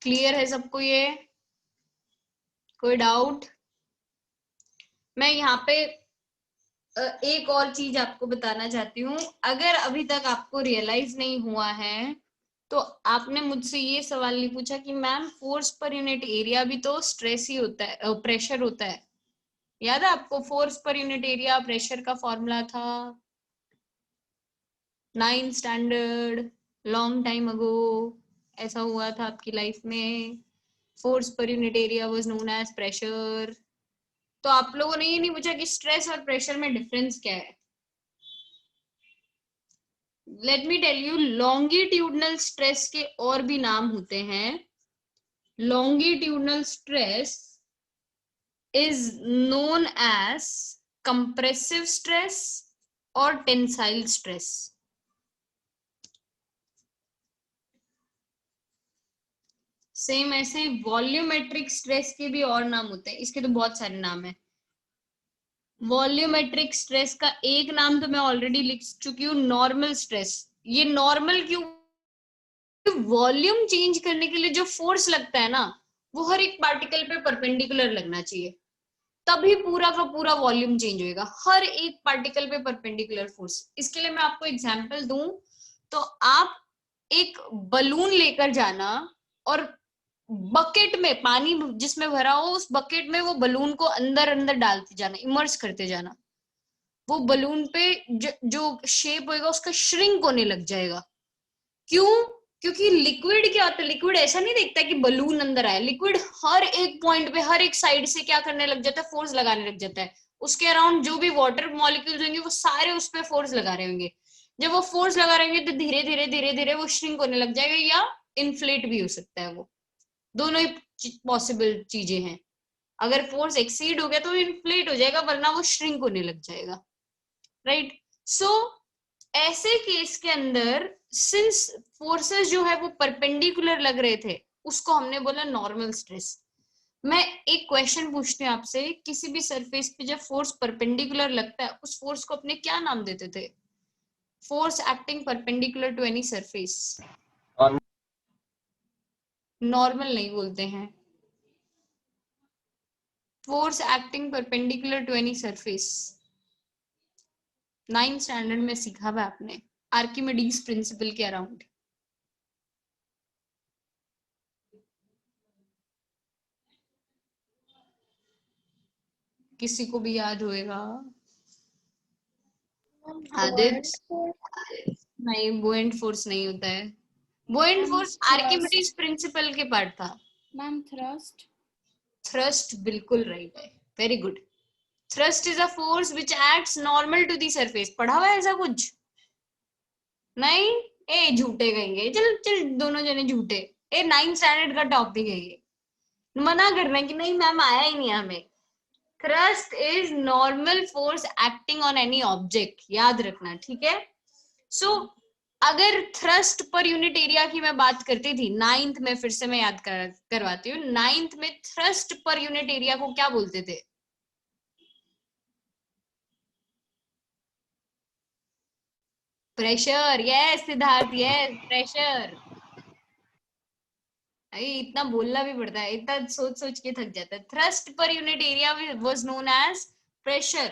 [SPEAKER 1] क्लियर है सबको ये? कोई डाउट? मैं यहाँ पे एक और चीज आपको बताना चाहती हूँ। अगर अभी तक आपको रियलाइज नहीं हुआ है तो आपने मुझसे ये सवाल नहीं पूछा कि ma'am force per unit area भी तो स्ट्रेस ही होता है, प्रेशर होता है। याद है आपको force per unit area pressure का फॉर्मूला था 9th standard, long time ago ऐसा हुआ था आपकी लाइफ में। Force per unit area was known as pressure. तो आप लोगों ने ये नहीं पूछा कि स्ट्रेस और प्रेशर में डिफरेंस क्या है। Let me tell you, longitudinal stress के और भी नाम होते हैं। Longitudinal stress is known as compressive stress और tensile stress। सेम ऐसे वॉल्यूमेट्रिक स्ट्रेस के भी और नाम होते हैं, इसके तो बहुत सारे नाम है। वॉल्यूमेट्रिक स्ट्रेस का एक नाम तो मैं ऑलरेडी लिख चुकी हूँ, नॉर्मल स्ट्रेस। ये नॉर्मल क्यों? वॉल्यूम चेंज करने के लिए जो फोर्स लगता है ना, वो हर एक पार्टिकल पे परपेंडिकुलर लगना चाहिए, तभी पूरा का पूरा वॉल्यूम चेंज होएगा। हर एक पार्टिकल पे परपेंडिकुलर फोर्स। इसके लिए मैं आपको एग्जांपल दूं तो आप एक बलून लेकर जाना और बकेट में पानी जिसमें भरा हो, उस बकेट में वो बलून को अंदर अंदर डालते जाना, इमर्स करते जाना। वो बलून पे जो शेप होएगा उसका श्रिंक होने लग जाएगा। क्यों? क्योंकि लिक्विड क्या होता है, लिक्विड ऐसा नहीं देखता कि बलून अंदर आया। लिक्विड हर एक पॉइंट पे, हर एक साइड से क्या करने लग जाता है, फोर्स लगाने लग जाता है। उसके अराउंड जो भी वाटर मॉलिक्यूल्स होंगे वो सारे उस पर फोर्स लगा रहे होंगे। जब वो फोर्स लगा रहे होंगे तो धीरे धीरे धीरे धीरे वो श्रिंक होने लग जाएगा, या इन्फ्लेट भी हो सकता है। वो दोनों ही पॉसिबल चीजें हैं। अगर फोर्स एक्सीड हो गया तो इन्फ्लेट हो जाएगा, वरना वो श्रिंक होने लग जाएगा। राइट? सो ऐसे केस के अंदर सिंस फोर्सेस जो है वो परपेंडिकुलर लग रहे थे, उसको हमने बोला नॉर्मल स्ट्रेस। मैं एक क्वेश्चन पूछती हूँ आपसे, किसी भी सरफेस पे जब फोर्स परपेंडिकुलर लगता है, उस फोर्स को अपने क्या नाम देते थे? Force acting perpendicular to any surface. Normal नहीं बोलते हैं, force acting perpendicular to any surface. 9th standard में सीखा हुआ आपने, आर्किमिडीज प्रिंसिपल के अराउंड। किसी को भी याद होएगा? आदित्य? नहीं, बुएंट फोर्स नहीं होता है। बुएंट फोर्स आर्किमिडीज प्रिंसिपल के पार्ट था।
[SPEAKER 2] Ma'am thrust.
[SPEAKER 1] थ्रस्ट बिल्कुल राइट है, very good. Thrust is a force which acts normal to the surface. पढ़ा हुआ है ऐसा कुछ? नहीं? ए झूठे कहेंगे, चल चल दोनों जने झूठे। ए 9th स्टैंडर्ड का टॉपिक है ये, मना करना कि नहीं मैम आया ही नहीं हमें। Thrust is normal force acting on any object, याद रखना, ठीक है? सो अगर थ्रस्ट पर यूनिट एरिया की मैं बात करती थी 9th में, फिर से मैं याद करवाती हूँ। 9th में थ्रस्ट पर यूनिट एरिया को क्या बोलते थे? Pressure. Yes Siddharth, yes pressure. इतना बोलना भी पड़ता है, इतना सोच सोच के थक जाता है। Thrust per unit area was known as pressure.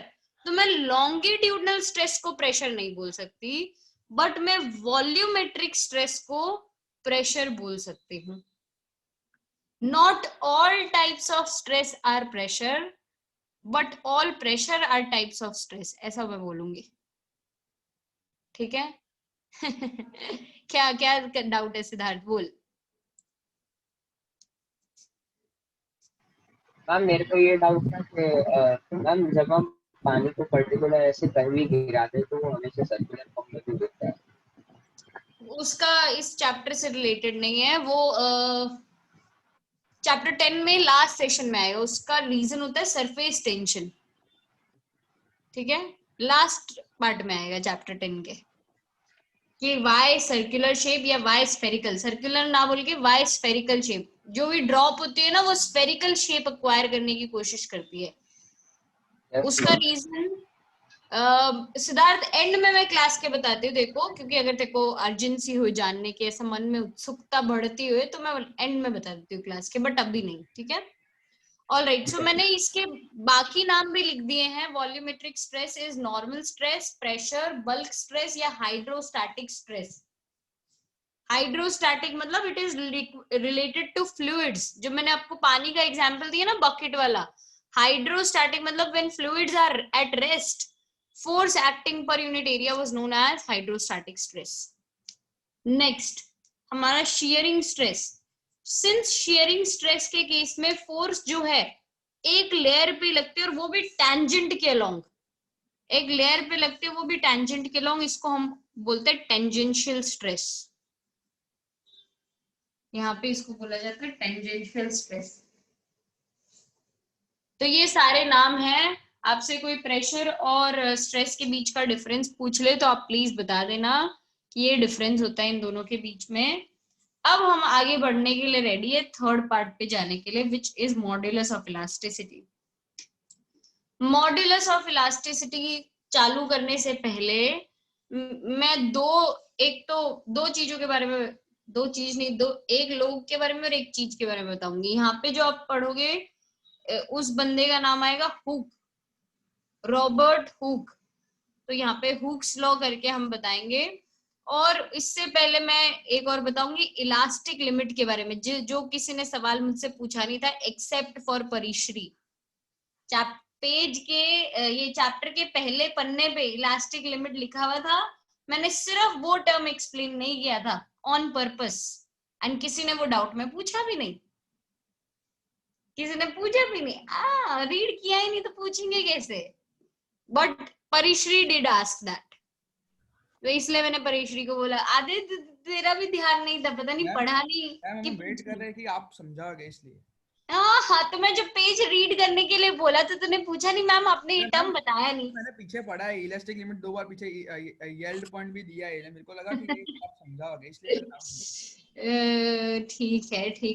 [SPEAKER 1] तो मैं लॉन्गिट्यूडनल स्ट्रेस को प्रेशर नहीं बोल सकती, बट मैं वॉल्यूमेट्रिक स्ट्रेस को प्रेशर बोल सकती हूँ। Not all types of stress are pressure, but all pressure are types of stress, ऐसा मैं बोलूंगी। ठीक है? क्या क्या डाउट है सिद्धार्थ? बोल।
[SPEAKER 3] मैम मेरे को ये डाउट था कि मैम जब हम पानी को पर्टिकुलर ऐसे कहीं भी गिरा दे तो वो हमेशा सर्कुलर फॉर्म में भी दिखता है।
[SPEAKER 1] उसका इस चैप्टर से रिलेटेड नहीं है, वो चैप्टर 10 में लास्ट सेशन में आएगा। उसका रीजन होता है सरफेस टेंशन, ठीक है, लास्ट पार्ट में आएगा चैप्टर 10 के, कि वाई सर्कुलर शेप या वाई स्फेरिकल, सर्कुलर ना बोल के वाई स्फेरिकल शेप, जो भी ड्रॉप होती है ना वो स्फेरिकल शेप एक्वायर करने की कोशिश करती है।
[SPEAKER 3] Yes,
[SPEAKER 1] उसका रीजन सिद्धार्थ एंड में मैं क्लास के बताती हूँ देखो, क्योंकि अगर तेको अर्जेंसी हो जानने की, ऐसा मन में उत्सुकता बढ़ती हुई तो मैं एंड में बता देती हूँ क्लास के, बट अभी नहीं, ठीक है। ऑलराइट, सो मैंने इसके बाकी नाम भी लिख दिए हैं। Volumetric stress is normal stress, pressure, bulk stress या हाइड्रोस्टैटिक स्ट्रेस। हाइड्रोस्टैटिक मतलब it is related to fluids, जो मैंने आपको पानी का एग्जांपल दिया ना बकेट वाला। हाइड्रोस्टैटिक मतलब when fluids are at rest, force acting per unit area was known as hydrostatic stress. Next हमारा shearing stress। Since shearing stress के केस में फोर्स जो है एक लेयर पे लगती है और वो भी टेंजेंट के अलोंग, एक लेयर पे लगती है वो भी टेंजेंट के अलोंग, इसको हम बोलते हैं टेंजेंशियल स्ट्रेस। यहाँ पे इसको बोला जाता है टेंजेंशियल स्ट्रेस। तो ये सारे नाम हैं। आपसे कोई प्रेशर और स्ट्रेस के बीच का डिफरेंस पूछ ले तो आप प्लीज बता देना कि ये डिफरेंस होता है इन दोनों के बीच में। अब हम आगे बढ़ने के लिए रेडी है थर्ड पार्ट पे जाने के लिए, which is modulus of elasticity. Modulus of elasticity चालू करने से पहले मैं दो चीजों के बारे में, दो चीज नहीं, एक लोग के बारे में और एक चीज के बारे में बताऊंगी। यहाँ पे जो आप पढ़ोगे उस बंदे का नाम आएगा हुक, रॉबर्ट हुक। तो यहाँ पे हुक्स लॉ करके हम बताएंगे। और इससे पहले मैं एक और बताऊंगी इलास्टिक लिमिट के बारे में, जो किसी ने सवाल मुझसे पूछा नहीं था, एक्सेप्ट फॉर परिश्री। पेज के ये चैप्टर के पहले पन्ने पे इलास्टिक लिमिट लिखा हुआ था, मैंने सिर्फ वो टर्म एक्सप्लेन नहीं किया था ऑन पर्पस, एंड किसी ने वो डाउट में पूछा भी नहीं, किसी ने पूछा भी नहीं, रीड किया ही नहीं तो पूछेंगे कैसे। बट परिश्री डिड आस्क दैट, तो इसलिए मैंने परिश्री को बोला आदित्य तेरा भी ध्यान नहीं था, पता नहीं पढ़ा नहीं कि
[SPEAKER 4] वेट कर रहे कि आप समझाओगे इसलिए।
[SPEAKER 1] हाँ, तो मैं जब पेज रीड करने के लिए बोला तो तूने पूछा नहीं मैम आपने ये टर्म बताया नहीं।
[SPEAKER 4] मैंने पीछे पढ़ा है इलास्टिक लिमिट, 2 बार पीछे यील्ड पॉइंट भी दिया है, मेरे को लगा कि आप समझाओगे इसलिए।
[SPEAKER 1] ठीक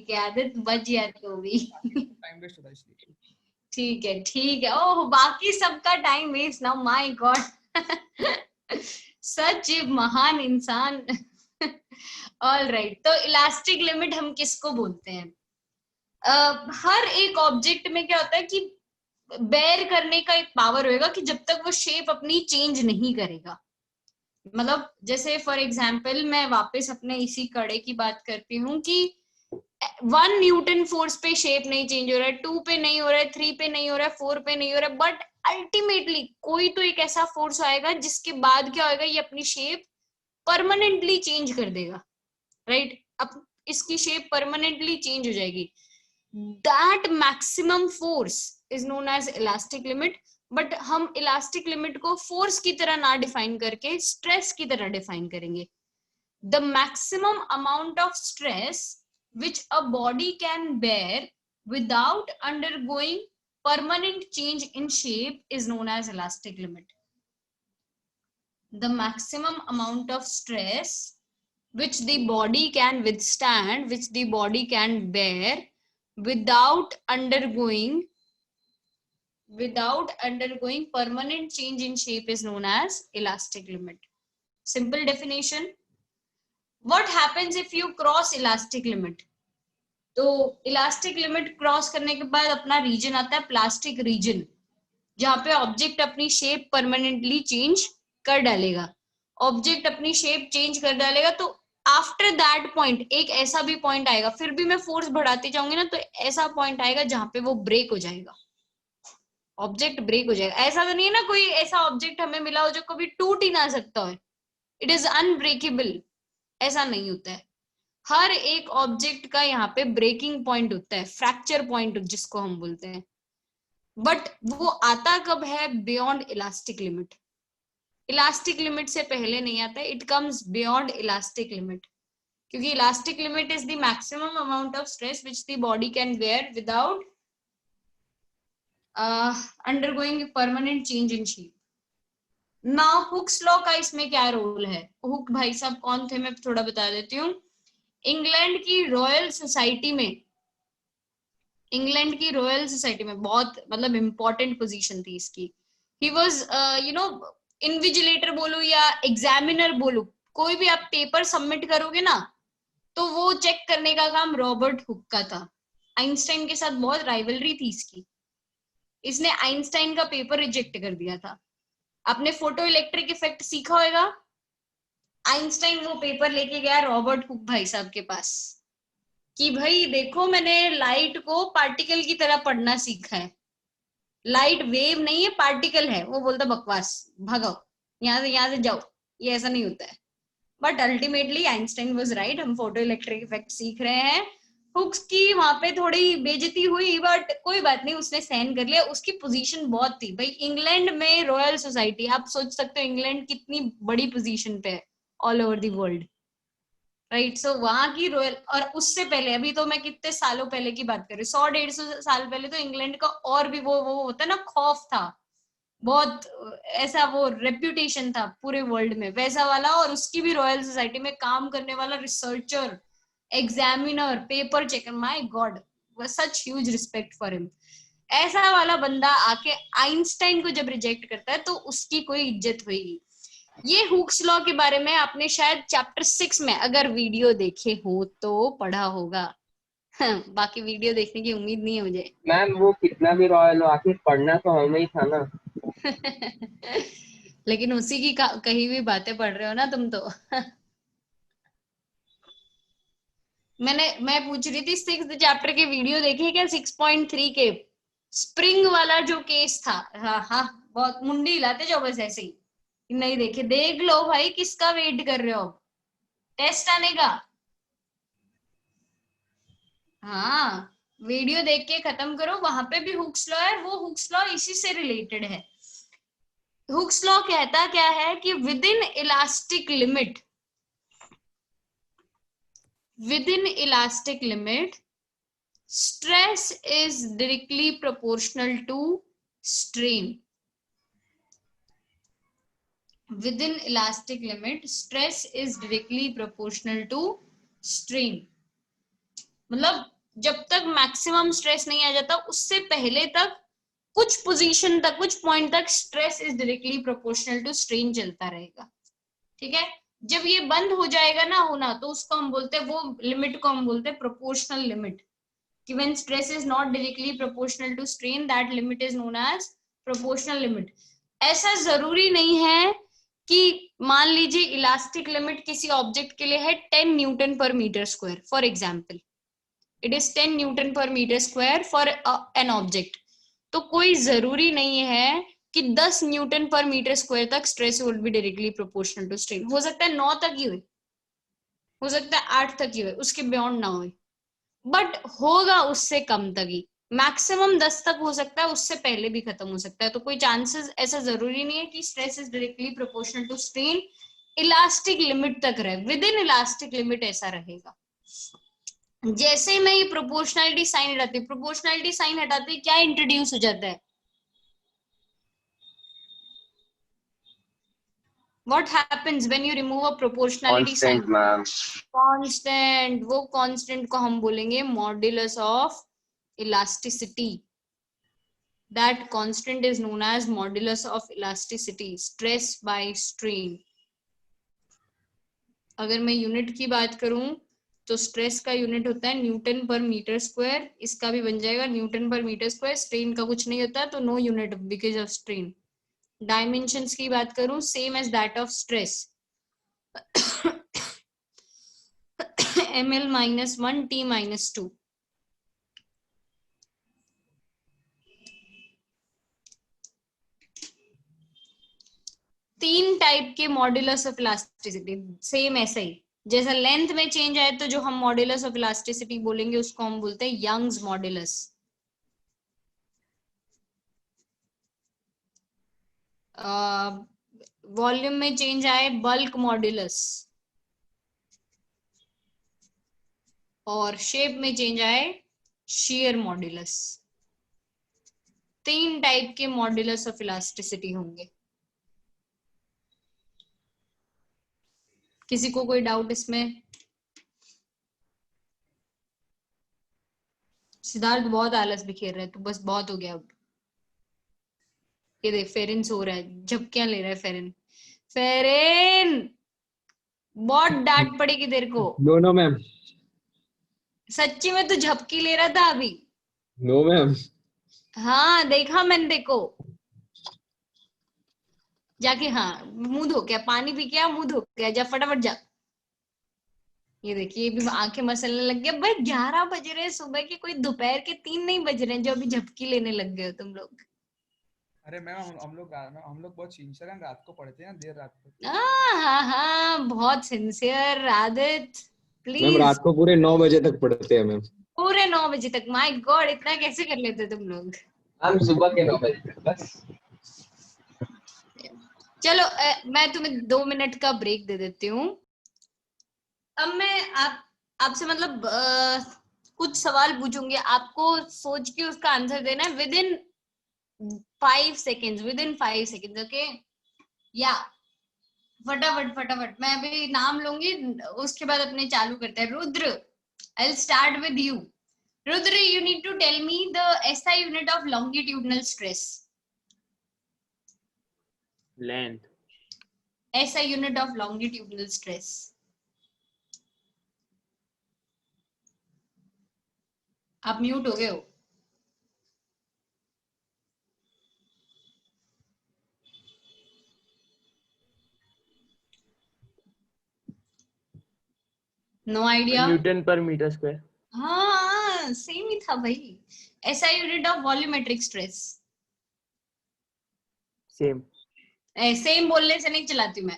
[SPEAKER 1] है आदित्य, बच जाती होगी,
[SPEAKER 4] टाइम वेस्ट होता है इसलिए।
[SPEAKER 1] ठीक है। ओह बाकी सबका टाइम वेस्ट ना, माय गॉड सच महान इंसान। ऑलराइट, तो इलास्टिक लिमिट हम किसको बोलते हैं? हर एक ऑब्जेक्ट में क्या होता है कि बेयर करने का एक पावर होएगा कि जब तक वो शेप अपनी चेंज नहीं करेगा। मतलब जैसे फॉर एग्जांपल मैं वापस अपने इसी कड़े की बात करती हूँ कि 1 न्यूटन फोर्स पे शेप नहीं चेंज हो रहा है, 2 पे नहीं हो रहा है, 3 पे नहीं हो रहा है, 4 पे नहीं हो रहा है, बट अल्टीमेटली कोई तो एक ऐसा फोर्स आएगा जिसके बाद क्या होगा, ये अपनी शेप परमानेंटली चेंज कर देगा, राइट? अब इसकी शेप परमानेंटली चेंज हो जाएगी। That maximum force is known as elastic limit, but हम elastic limit को force की तरह ना डिफाइन करके stress की तरह डिफाइन करेंगे। The maximum amount of stress which a body can bear without undergoing permanent change in shape is known as elastic limit. The maximum amount of stress which the body can withstand, which the body can bear without undergoing permanent change in shape is known as elastic limit. Simple definition. What happens if you cross elastic limit? तो elastic limit cross करने के बाद अपना reason आता है plastic reason, जहां पे object अपनी शेप परमानेंटली चेंज कर डालेगा। ऑब्जेक्ट अपनी शेप चेंज कर डालेगा तो आफ्टर दैट पॉइंट एक ऐसा भी पॉइंट आएगा, फिर भी मैं फोर्स बढ़ाती जाऊंगी ना तो ऐसा पॉइंट आएगा जहां पे वो ब्रेक हो जाएगा, ऑब्जेक्ट ब्रेक हो जाएगा। ऐसा तो नहीं है ना कोई ऐसा ऑब्जेक्ट हमें मिला हो जो कभी टूट ही ना सकता हो, इट इज अनब्रेकेबल, ऐसा नहीं होता है। हर एक ऑब्जेक्ट का यहाँ पे ब्रेकिंग पॉइंट होता है, फ्रैक्चर पॉइंट जिसको हम बोलते हैं। बट वो आता कब है? Beyond elastic limit. Elastic limit से पहले नहीं आता, it comes beyond elastic limit, क्योंकि elastic limit is the maximum amount of stress which the body can bear without undergoing permanent change in shape. Now Hooke's law का इसमें क्या role है? Hook भाई साहब कौन थे, मैं थोड़ा बता देती हूँ। इंग्लैंड की रॉयल सोसाइटी में, इंग्लैंड की रॉयल सोसाइटी में बहुत मतलब इंपॉर्टेंट पोजीशन थी इसकी। He was you know invigilator बोलो या एग्जामिनर बोलो, कोई भी आप पेपर सबमिट करोगे ना तो वो चेक करने का काम रॉबर्ट हुक का था। आइंस्टाइन के साथ बहुत राइवलरी थी इसकी, इसने आइंस्टाइन का पेपर रिजेक्ट कर दिया था। आपने फोटो इलेक्ट्रिक इफेक्ट सीखा होगा, आइंस्टाइन वो पेपर लेके गया रॉबर्ट हुक भाई साहब के पास कि भाई देखो मैंने लाइट को पार्टिकल की तरह पढ़ना सीखा है, लाइट वेव नहीं है पार्टिकल है। वो बोलता बकवास, भागो यहाँ से जाओ, ये ऐसा नहीं होता है। But ultimately Einstein was right, हम फोटो इलेक्ट्रिक इफेक्ट सीख रहे हैं। हुक्स की वहां पे थोड़ी बेइज्जती हुई बट कोई बात नहीं, उसने सहन कर लिया। उसकी पोजीशन बहुत थी भाई, इंग्लैंड में रॉयल सोसाइटी, आप सोच सकते हो इंग्लैंड कितनी बड़ी पोजीशन पे है all over the world, right. So वहां की रॉयल, और उससे पहले अभी तो मैं कितने सालों पहले की बात कर रही हूँ, 100-150 साल पहले तो इंग्लैंड का और भी वो होता है ना खौफ था बहुत, ऐसा वो रेप्यूटेशन था पूरे वर्ल्ड में वैसा वाला। और उसकी भी रॉयल सोसाइटी में काम करने वाला researcher, examiner, paper checker, my God, such huge respect for him. ऐसा वाला बंदा आके आइंस्टाइन को जब रिजेक्ट करता है तो उसकी कोई इज्जत होगी। ये हुक्स लॉ के बारे में आपने शायद चैप्टर 6 में अगर वीडियो देखे हो तो पढ़ा होगा। बाकी वीडियो देखने की उम्मीद नहीं है मुझे।
[SPEAKER 3] मैम वो कितना भी रॉयल हो, आखिर पढ़ना तो हमें ही था ना।
[SPEAKER 1] लेकिन उसी की कही हुई बातें पढ़ रहे हो ना तुम तो। मैं पूछ रही थी 6th चैप्टर के वीडियो देखे क्या? 6.3 के स्प्रिंग वाला जो केस था। हाँ हाँ, बहुत मुंडी हिलाते जाओ बस ऐसे ही, नहीं देखे देख लो भाई, किसका वेट कर रहे हो? टेस्ट आने का। हाँ, वीडियो देख के खत्म करो, वहां पे भी हुक्स लॉ है, वो हुक्स लॉ इसी से रिलेटेड है। हुक्स लॉ कहता क्या है कि with in elastic limit, within elastic limit, stress is directly proportional to strain. Within elastic limit, stress is directly proportional to strain. मतलब जब तक मैक्सिमम स्ट्रेस नहीं आ जाता उससे पहले तक कुछ पोजीशन तक, कुछ पॉइंट तक stress is directly proportional to strain चलता रहेगा, ठीक है। जब ये बंद हो जाएगा ना होना तो उसको हम बोलते हैं, वो लिमिट को हम बोलते हैं प्रोपोर्शनल लिमिट। कि when stress is not directly proportional to strain, that limit is known as proportional limit. ऐसा जरूरी नहीं है कि मान लीजिए इलास्टिक लिमिट किसी ऑब्जेक्ट के लिए है 10 newton per metre square, for example it is 10 newton per metre square for an object, तो कोई जरूरी नहीं है कि 10 न्यूटन पर मीटर स्क्वायर तक stress will be directly proportional to strain. हो सकता है 9 तक ही हुए, हो सकता है 8 तक ही हुए, उसके बियॉन्ड ना हुए, बट होगा उससे कम तक ही। मैक्सिमम 10 तक हो सकता है, उससे पहले भी खत्म हो सकता है। तो कोई चांसेस, ऐसा जरूरी नहीं है कि stress is directly proportional to strain elastic limit तक रहे, विद इन इलास्टिक लिमिट ऐसा रहेगा। जैसे मैं ये प्रोपोर्शनलिटी साइन हटाती हूँ, प्रोपोर्शनलिटी साइन हटाते क्या इंट्रोड्यूस हो जाता है? What happens when you remove a proportionality sign?
[SPEAKER 3] Constant, ma'am.
[SPEAKER 1] Constant. वो constant को हम बोलेंगे modulus of elasticity. That constant is known as modulus of elasticity. Stress by strain. अगर मैं यूनिट की बात करूं तो स्ट्रेस का यूनिट होता है न्यूटन पर मीटर स्क्वायर, इसका भी बन जाएगा Newton per metre square. Strain का कुछ नहीं होता तो no unit because of strain. Dimensions की बात करूं same as that of stress, ml -1 t -2। तीन टाइप के मॉड्यूलस ऑफ इलास्टिसिटी, सेम ऐसे ही जैसा लेंथ में चेंज आए तो जो हम मॉड्यूलस ऑफ इलास्टिसिटी बोलेंगे उसको हम बोलते हैं यंग्स मॉड्यूलस। वॉल्यूम में चेंज आए बल्क मॉड्यूलस, और शेप में चेंज आए shear मॉड्यूलस। 3 टाइप के मॉड्यूलस ऑफ इलास्टिसिटी होंगे। किसी को कोई डाउट इसमें? सिद्धार्थ बहुत आलस बिखेर रहा है, तो बस बहुत हो गया अब। ये देख फेरिन सो रहा है, झपकियां ले रहा है फेरिन। फेरिन बहुत डांट पड़ेगी तेरे को।
[SPEAKER 6] नो मैम,
[SPEAKER 1] सच्ची में तू झपकी ले रहा था अभी।
[SPEAKER 6] No ma'am.
[SPEAKER 1] हाँ देखा मैंने, देखो जाके, हाँ मुंह धो के, पानी पी के आ, मुंह धो के जा, फटाफट जा। ये देखिए, ये भी आंखें मसलने लग गया। भाई 11 बज रहे हैं सुबह के, कोई दोपहर के 3 नहीं बज रहे हैं जो अभी झपकी लेने लग गए हो तुम लोग।
[SPEAKER 4] अरे मैम हम लोग बहुत सिंसियर हैं, रात को पढ़ते हैं, देर रात को।
[SPEAKER 1] हाँ हाँ, बहुत सिंसियर आदित्य,
[SPEAKER 6] मैम
[SPEAKER 1] प्लीज।
[SPEAKER 6] रात को पूरे 9 बजे तक पढ़ते हैं मैम।
[SPEAKER 1] पूरे 9 बजे तक? माय गॉड, इतना कैसे कर लेते तुम लोग?
[SPEAKER 3] हम सुबह के 9 बजे तक बस।
[SPEAKER 1] चलो मैं तुम्हें 2 मिनट का ब्रेक दे देती हूँ। अब मैं आपसे मतलब कुछ सवाल पूछूंगी, आपको सोच के उसका आंसर देना है विद इन 5 सेकेंड्स, ओके? या फटाफट फटाफट, मैं अभी नाम लूंगी, उसके बाद अपने चालू करते हैं। Rudra, I'll start with you. Rudra, you need to tell me the SI unit of longitudinal stress.
[SPEAKER 6] Length.
[SPEAKER 1] SI unit of longitudinal stress. आप म्यूट हो गए हो। No idea.
[SPEAKER 6] Newton per metre square.
[SPEAKER 1] हाँ सेम ही था भाई। SI unit of volumetric stress.
[SPEAKER 6] Same.
[SPEAKER 1] Same बोलने से नहीं चलाती मैं,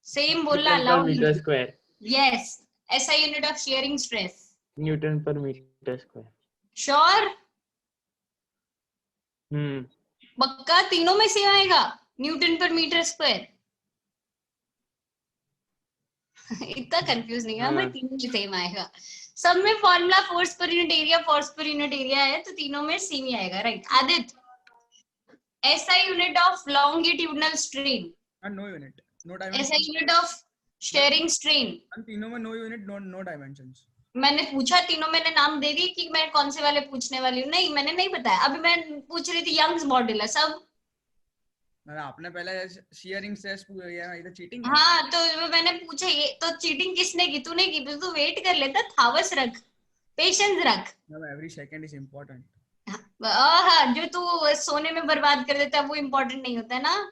[SPEAKER 1] सेम बोलना अलाउड
[SPEAKER 6] मीटर
[SPEAKER 1] नहीं।
[SPEAKER 6] Square.
[SPEAKER 1] Yes. SI unit of shearing stress.
[SPEAKER 6] Newton per metre square.
[SPEAKER 1] Sure? पक्का तीनों में सेम आएगा? Newton per metre square? इतना कंफ्यूज नहीं है भाई, तीनों में सेम आएगा। सब में formula force per unit area है, तो तीनों में सेम ही आएगा, right? Aditya, SI unit of longitudinal strain.
[SPEAKER 4] No unit, no dimension.
[SPEAKER 1] SI unit of shearing strain.
[SPEAKER 4] तीनों में नो यूनिट, नो डायमेंशंस।
[SPEAKER 1] मैंने पूछा तीनों, मैंने नाम दे दी कि मैं कौन से वाले पूछने वाली हूँ। नहीं, मैंने नहीं बताया। अभी मैं पूछ रही थी यंग्स मॉड्यूलस। अब
[SPEAKER 4] आपने पहले शियरिंग स्ट्रेस पूछ लिया, ये तो चीटिंग है।
[SPEAKER 1] हाँ, तो मैंने पूछा, ये तो चीटिंग किसने की? तूने की। तू वेट कर लेता, थावस रख, पेशेंस रख।
[SPEAKER 4] Every second is important.
[SPEAKER 1] हाँ, जो तू सोने में बर्बाद कर देता है वो इम्पोर्टेंट नहीं होता है ना।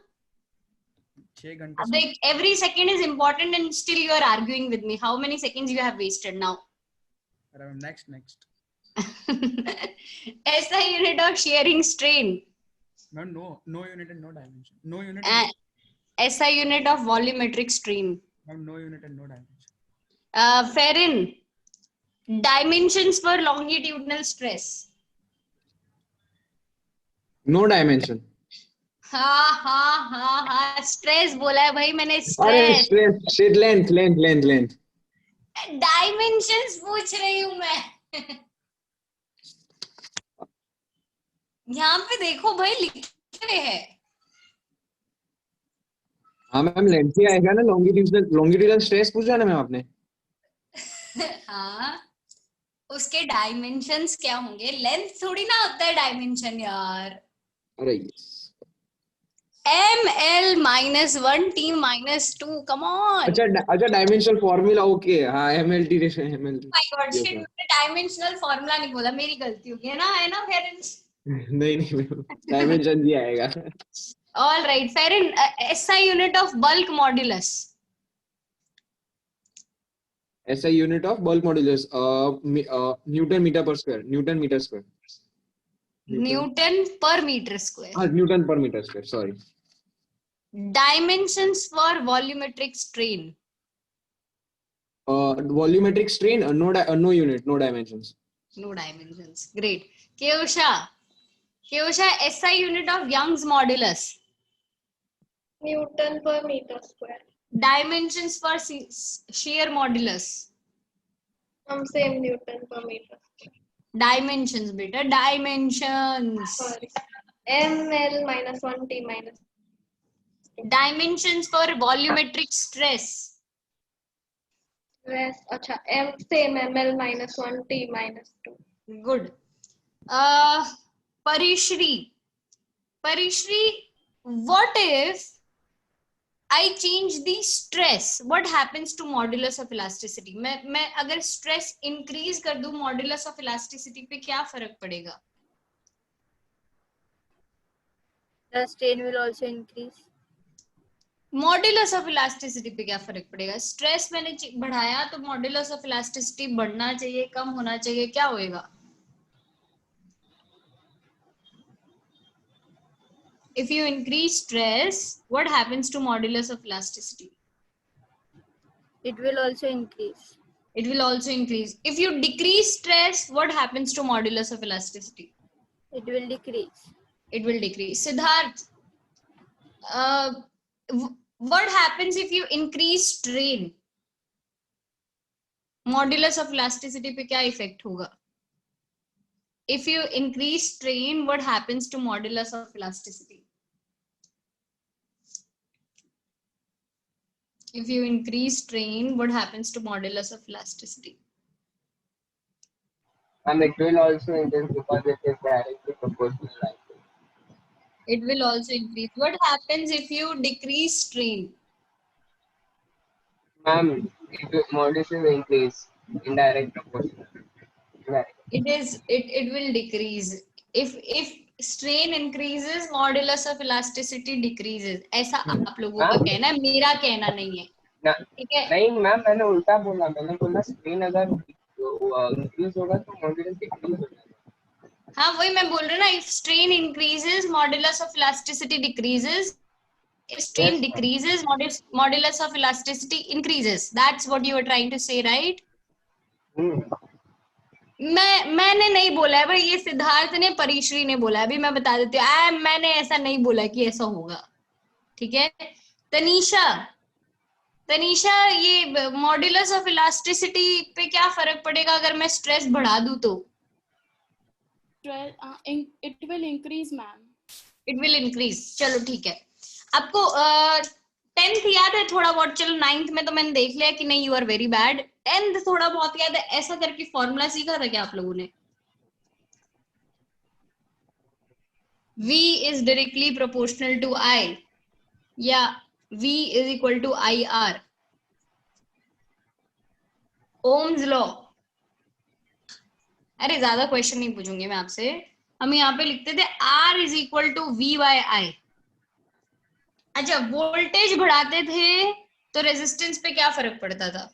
[SPEAKER 3] 6 घंटे।
[SPEAKER 1] अब देख, every second is important and still you are arguing with me. How many seconds you have wasted now?
[SPEAKER 4] Next.
[SPEAKER 1] SI unit of shearing strain.
[SPEAKER 4] No unit and no dimension. No unit.
[SPEAKER 1] SI unit of volumetric strain.
[SPEAKER 4] No unit and no dimension.
[SPEAKER 1] Ferrin, dimensions for longitudinal stress.
[SPEAKER 6] No dimension.
[SPEAKER 1] हाँ stress बोला है भाई मैंने।
[SPEAKER 6] अरे
[SPEAKER 1] stress,
[SPEAKER 6] stress, length.
[SPEAKER 1] Dimensions पूछ रही हूँ मैं। यहाँ पे देखो भाई, लिखे हैं।
[SPEAKER 6] हाँ मैम, लेंथ ही आएगा ना। लॉन्गिट्यूडनल स्ट्रेस पूछा ना मैम आपने।
[SPEAKER 1] हाँ, उसके डायमेंशंस क्या होंगे? लेंथ थोड़ी ना होता है डायमेंशन यार।
[SPEAKER 6] अरे yes.
[SPEAKER 1] ML -1 T -2, come on.
[SPEAKER 6] अच्छा डायमेंशनल फॉर्मूला, ओके। हाँ MLT।
[SPEAKER 1] My God, shit, मैंने डायमेंशनल फॉर्मूला नहीं बोला, मेरी गलती हो गई है ना पेरेंट्स?
[SPEAKER 6] नहीं डायमेंशन ही आएगा।
[SPEAKER 1] All right, Ferrin, SI unit of bulk modulus.
[SPEAKER 6] SI unit of bulk modulus, Newton meter per square. Newton per meter square. Newton per meter square, sorry.
[SPEAKER 1] Dimensions for volumetric strain.
[SPEAKER 6] Volumetric strain, no unit, no dimensions.
[SPEAKER 1] No dimensions. Great. Kiyosha, SI unit of Young's modulus.
[SPEAKER 2] Newton per meter square.
[SPEAKER 1] Dimensions for shear modulus.
[SPEAKER 2] Same Newton per meter square.
[SPEAKER 1] Dimensions beta, dimensions.
[SPEAKER 2] Sorry. ml minus 1 t minus 2.
[SPEAKER 1] Dimensions for volumetric stress.
[SPEAKER 2] Rest. अच्छा same ml minus 1 t minus 2.
[SPEAKER 1] Good. Parishri, what if I change the stress? What happens to modulus of elasticity? मैं अगर stress increase कर दूं modulus of elasticity पे क्या फर्क पड़ेगा?
[SPEAKER 5] The strain will also increase.
[SPEAKER 1] Modulus of elasticity पे क्या फर्क पड़ेगा? स्ट्रेस मैंने बढ़ाया तो मॉड्यूलस ऑफ इलास्टिसिटी बढ़ना चाहिए, कम होना चाहिए, क्या होएगा? If you increase stress, what happens to modulus of elasticity?
[SPEAKER 5] It will also increase.
[SPEAKER 1] It will also increase. If you decrease stress, what happens to modulus of elasticity?
[SPEAKER 5] It will decrease.
[SPEAKER 1] It will decrease. Siddharth, what happens if you increase strain? Modulus of elasticity पे क्या effect होगा? If you increase strain, what happens to modulus of elasticity? If you increase strain, what happens to modulus of elasticity?
[SPEAKER 3] And it will also increase because it is directly proportional. I think.
[SPEAKER 1] It will also increase. What happens if you decrease strain?
[SPEAKER 3] Ma'am, modulus will increase in direct proportion. Right.
[SPEAKER 1] It will decrease. If strain increases, modulus of elasticity decreases. ऐसा आप लोगों का कहना है, मेरा कहना नहीं है. ठीक है?
[SPEAKER 3] नहीं मैम, मैंने उल्टा बोला. मैंने बोला स्ट्रेन अगर इंक्रीज होगा तो मॉड्यूलस डिक्रीज हो जाएगा.
[SPEAKER 1] हाँ, वही मैं बोल रही हूँ ना. If strain increases, modulus of elasticity decreases. If strain
[SPEAKER 3] Yes,
[SPEAKER 1] decreases, modulus of elasticity increases. That's what you were trying to say, right? मैंने नहीं बोला है भाई, ये सिद्धार्थ ने, परिश्री ने बोला है. अभी मैं बता देती हूँ, मैंने ऐसा नहीं बोला कि ऐसा होगा. ठीक है? तनीषा, ये मॉड्यूलस ऑफ इलास्टिसिटी पे क्या फर्क पड़ेगा अगर मैं स्ट्रेस बढ़ा दूं तो?
[SPEAKER 7] It will increase, ma'am.
[SPEAKER 1] It will increase. चलो ठीक है. आपको 10th याद है थोड़ा बहुत? चलो 9th में तो मैंने देख लिया कि नहीं, you are very bad. 10th थोड़ा बहुत याद है? ऐसा करके फॉर्मूला सीखा था क्या आप लोगों ने? V is directly proportional to I, या V is equal to IR. Ohm's law. अरे ज्यादा क्वेश्चन नहीं पूछूंगी मैं आपसे. हम यहाँ पे लिखते थे R is equal to V by I. अच्छा, वोल्टेज बढ़ाते थे तो रेजिस्टेंस पे क्या फर्क पड़ता था?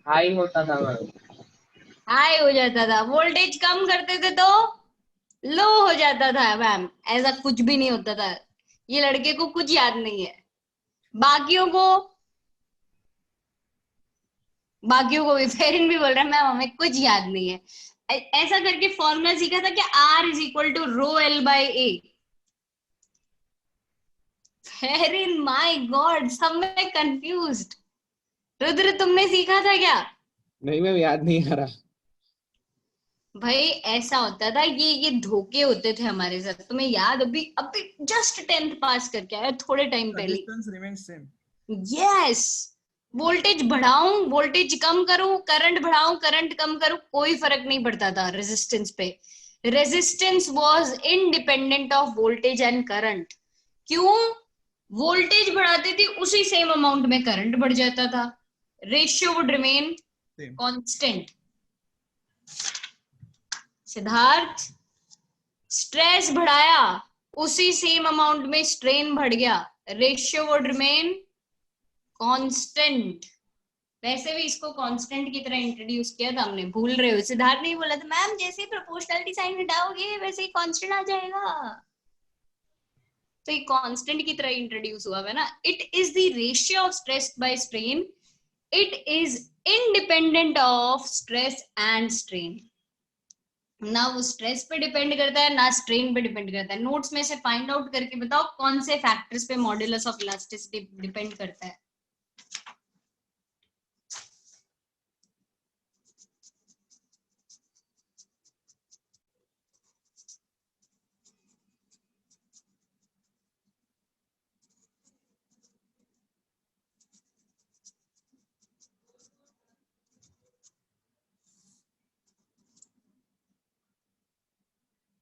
[SPEAKER 3] हाई होता था मैम.
[SPEAKER 1] हाई हो जाता था. वोल्टेज कम करते थे तो लो हो जाता था. मैम, ऐसा कुछ भी नहीं होता था. ये लड़के को कुछ याद नहीं है. बाकियों को भी फेरिन भी बोल रहा है मैम हमें कुछ याद नहीं है. ऐसा करके फॉर्मूला सीखा था कि R is equal to rho L by A. फेरिन, माय गॉड, सब में कंफ्यूज्ड. रुद्र, तुमने सीखा था क्या?
[SPEAKER 6] नहीं मैम, याद नहीं आ रहा.
[SPEAKER 1] भाई ऐसा होता था, ये धोखे होते थे हमारे साथ. तुम्हें याद? अभी जस्ट 10th पास करके आया थोड़े टाइम पहले.
[SPEAKER 4] Resistance remains same.
[SPEAKER 1] Yes. Voltage बढ़ाऊं, वोल्टेज कम करूं, करंट बढ़ाऊं, करंट कम करूं, कोई फर्क नहीं पड़ता था रेजिस्टेंस पे. Resistance was independent of voltage and current. क्यों? वोल्टेज बढ़ाते थे उसी सेम अमाउंट में करंट बढ़ जाता था. Ratio would remain
[SPEAKER 4] Same.
[SPEAKER 1] Constant. Siddharth, stress बढ़ाया उसी सेम अमाउंट में स्ट्रेन बढ़ गया. Ratio would remain constant. वैसे भी इसको कांस्टेंट की तरह इंट्रोड्यूस किया था हमने, भूल रहे हो? सिद्धार्थ नहीं बोला था मैम जैसे ही प्रोपोर्शनलिटी साइन हटाओगे वैसे ही कांस्टेंट आ जाएगा. तो ये कांस्टेंट की तरह इंट्रोड्यूस हुआ है ना. It is the ratio of stress by strain. It is independent of stress and strain. ना वो स्ट्रेस पे डिपेंड करता है ना स्ट्रेन पे डिपेंड करता है। नोट्स में से फाइंड आउट करके बताओ कौन से फैक्टर्स पे मॉड्यूलस ऑफ इलास्टिसिटी डिपेंड करता है।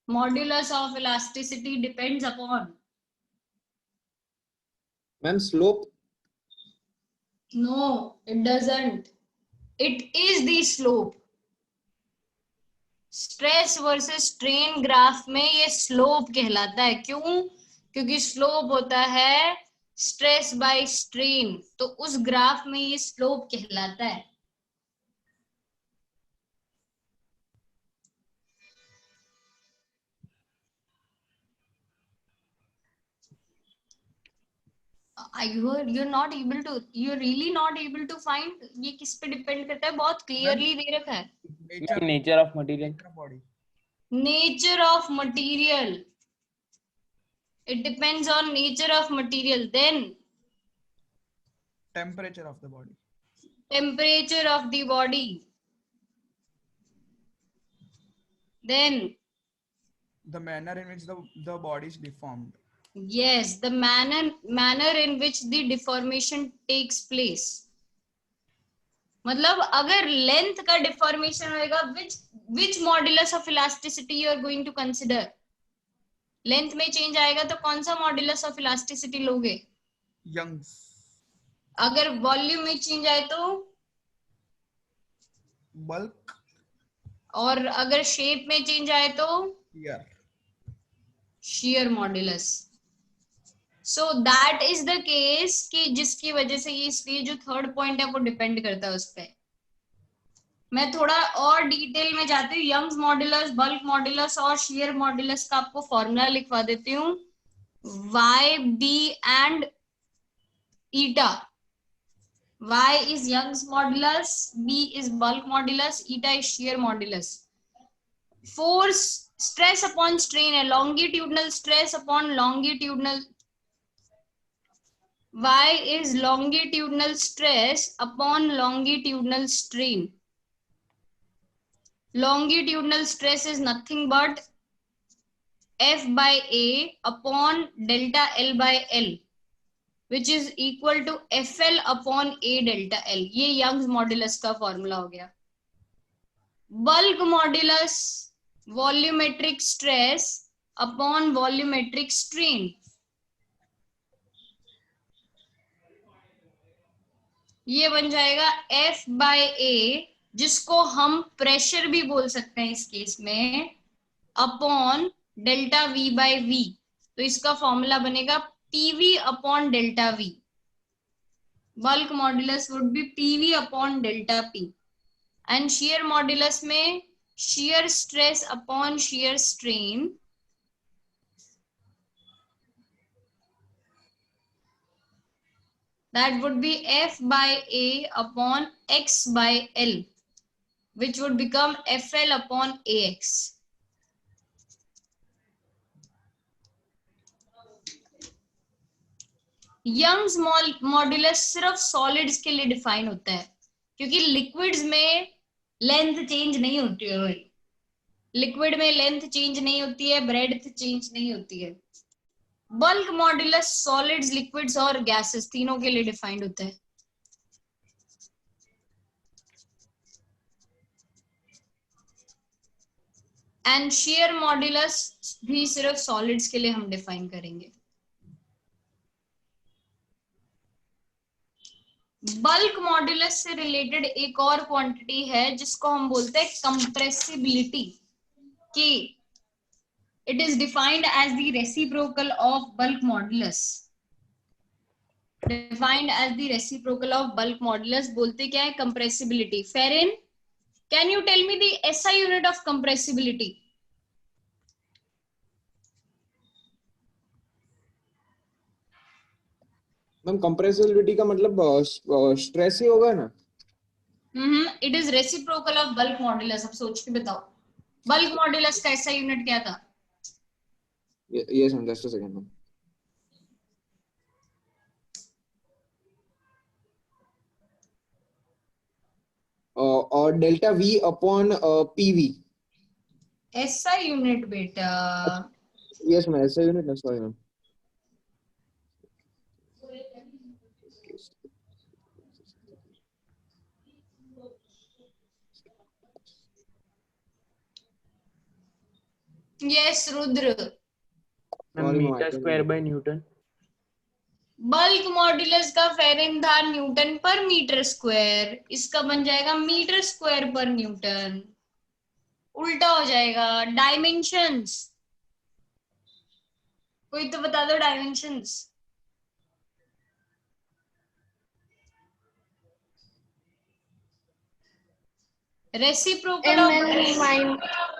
[SPEAKER 1] Modulus of elasticity depends upon.
[SPEAKER 6] Ma'am, slope.
[SPEAKER 1] No, it doesn't. It is the slope. Stress versus strain graph में ये स्लोप कहलाता है। क्यों? क्योंकि स्लोप होता है स्ट्रेस बाय स्ट्रेन, तो उस ग्राफ में ये स्लोप कहलाता है। you're really not able to find ये किस पे डिपेंड करता है? बहुत क्लियरली दे रखा है।
[SPEAKER 3] Nature of material,
[SPEAKER 4] body,
[SPEAKER 1] nature of material, it depends on nature of material. Then
[SPEAKER 4] temperature of the body,
[SPEAKER 1] temperature of the body. Then
[SPEAKER 4] the manner in which the body is deformed.
[SPEAKER 1] yes, the manner in which the deformation takes place. मतलब अगर length का deformation होएगा, which modulus of elasticity you are going to consider? Length में change आएगा तो कौन सा modulus of elasticity लोगे?
[SPEAKER 4] यंग्स।
[SPEAKER 1] अगर वॉल्यूम में चेंज आए तो
[SPEAKER 4] बल्क,
[SPEAKER 1] और अगर शेप में चेंज आए तो shear modulus. So that is the case कि जिसकी वजह से ये इसलिए जो थर्ड पॉइंट है वो डिपेंड करता है उस पे। मैं थोड़ा और डिटेल में जाती हूँ। यंग्स मॉड्यूलस, बल्क मॉड्यूलस और shear मॉड्यूलस का आपको फॉर्मूला लिखवा देती हूँ। Y, B and eta. Y is Young's modulus, B is bulk modulus, eta is shear modulus. Force, stress upon strain है, longitudinal stress upon longitudinal. Y is longitudinal stress upon longitudinal strain. Longitudinal stress is nothing but F by A upon delta L by L, which is equal to FL upon A delta L. ये Young's modulus का formula हो गया। Bulk modulus volumetric stress upon volumetric strain. ये बन जाएगा F by A, जिसको हम pressure भी बोल सकते हैं इस केस में, upon delta V by V। तो इसका फॉर्मूला बनेगा PV upon delta V. Bulk modulus would be PV upon delta P. And shear modulus में shear stress upon shear strain. That would be F by A upon X by L, which would become FL upon AX. Young's modulus सिर्फ solids के लिए define होता है, क्योंकि liquids में length change नहीं होती है। लिक्विड में लेंथ चेंज नहीं होती है, ब्रेड्थ चेंज नहीं होती है। बल्क मॉड्यूलस सॉलिड्स, लिक्विड्स और गैसेस तीनों के लिए डिफाइंड होता है। एंड shear मॉड्यूलस भी सिर्फ सॉलिड्स के लिए हम डिफाइन करेंगे। बल्क मॉड्यूलस से रिलेटेड एक और क्वांटिटी है जिसको हम बोलते हैं कंप्रेसिबिलिटी, कि it is defined as the reciprocal of bulk modulus. Defined as the reciprocal of bulk modulus बोलते क्या है? कंप्रेसिबिलिटी। फेरिन, can you tell me the SI unit of compressibility?
[SPEAKER 6] Ma'am compressibility का मतलब स्ट्रेस ही होगा ना?
[SPEAKER 1] It is reciprocal of bulk modulus. अब सोच के बताओ। बल्क मॉड्यूलस का ऐसा यूनिट क्या था?
[SPEAKER 6] Yes, ma'am. Just a second, ma'am. और डेल्टा V अपॉन PV.
[SPEAKER 1] ऐसा यूनिट बेटा,
[SPEAKER 6] Yes, ma'am. ऐसा यूनिट ना, sorry, ma'am.
[SPEAKER 1] Yes Rudra,
[SPEAKER 6] Sorry, ma'am.
[SPEAKER 3] Metre square by newton.
[SPEAKER 1] Bulk modulus का फेरेन था न्यूटन पर मीटर स्क्वायर, इसका बन जाएगा मीटर स्क्वायर पर न्यूटन, उल्टा हो जाएगा. डायमेंशंस, कोई तो बता दो dimensions. Reciprocal of
[SPEAKER 2] ml minus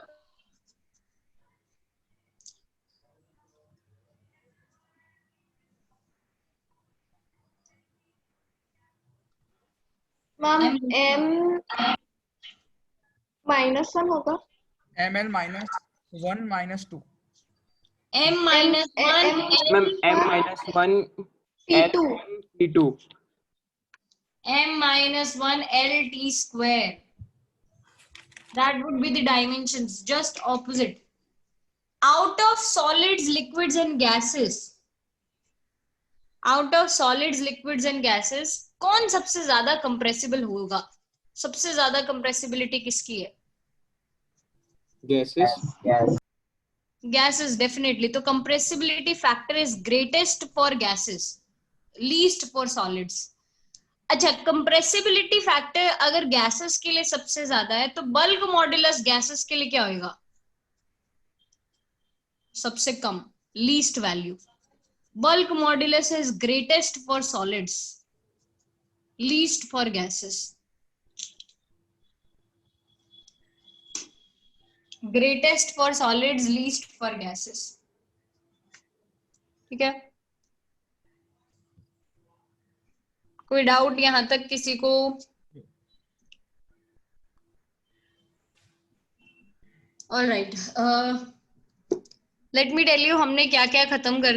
[SPEAKER 2] ma'am m -1 होगा.
[SPEAKER 4] ml -1 -2.
[SPEAKER 1] m minus 1
[SPEAKER 3] ma'am m -1
[SPEAKER 2] T2
[SPEAKER 3] T2.
[SPEAKER 1] m minus 1 LT square. That would be the dimensions, just opposite. Out of solids, liquids and gases. Out of solids, liquids and gases, कौन सबसे ज्यादा compressible होगा? सबसे ज्यादा compressibility किसकी है?
[SPEAKER 6] Gases.
[SPEAKER 1] Gases, definitely. तो compressibility factor is greatest for gases, least for solids. अच्छा, कंप्रेसिबिलिटी फैक्टर अगर गैसेस के लिए सबसे ज्यादा है तो बल्क मॉड्यूलस गैसेस के लिए क्या होगा? सबसे कम, least value. Bulk modulus is greatest for solids, least for gases. Greatest for solids, least for gases. ठीक है, कोई डाउट यहां तक किसी को? Alright, let me tell you हमने क्या क्या खत्म कर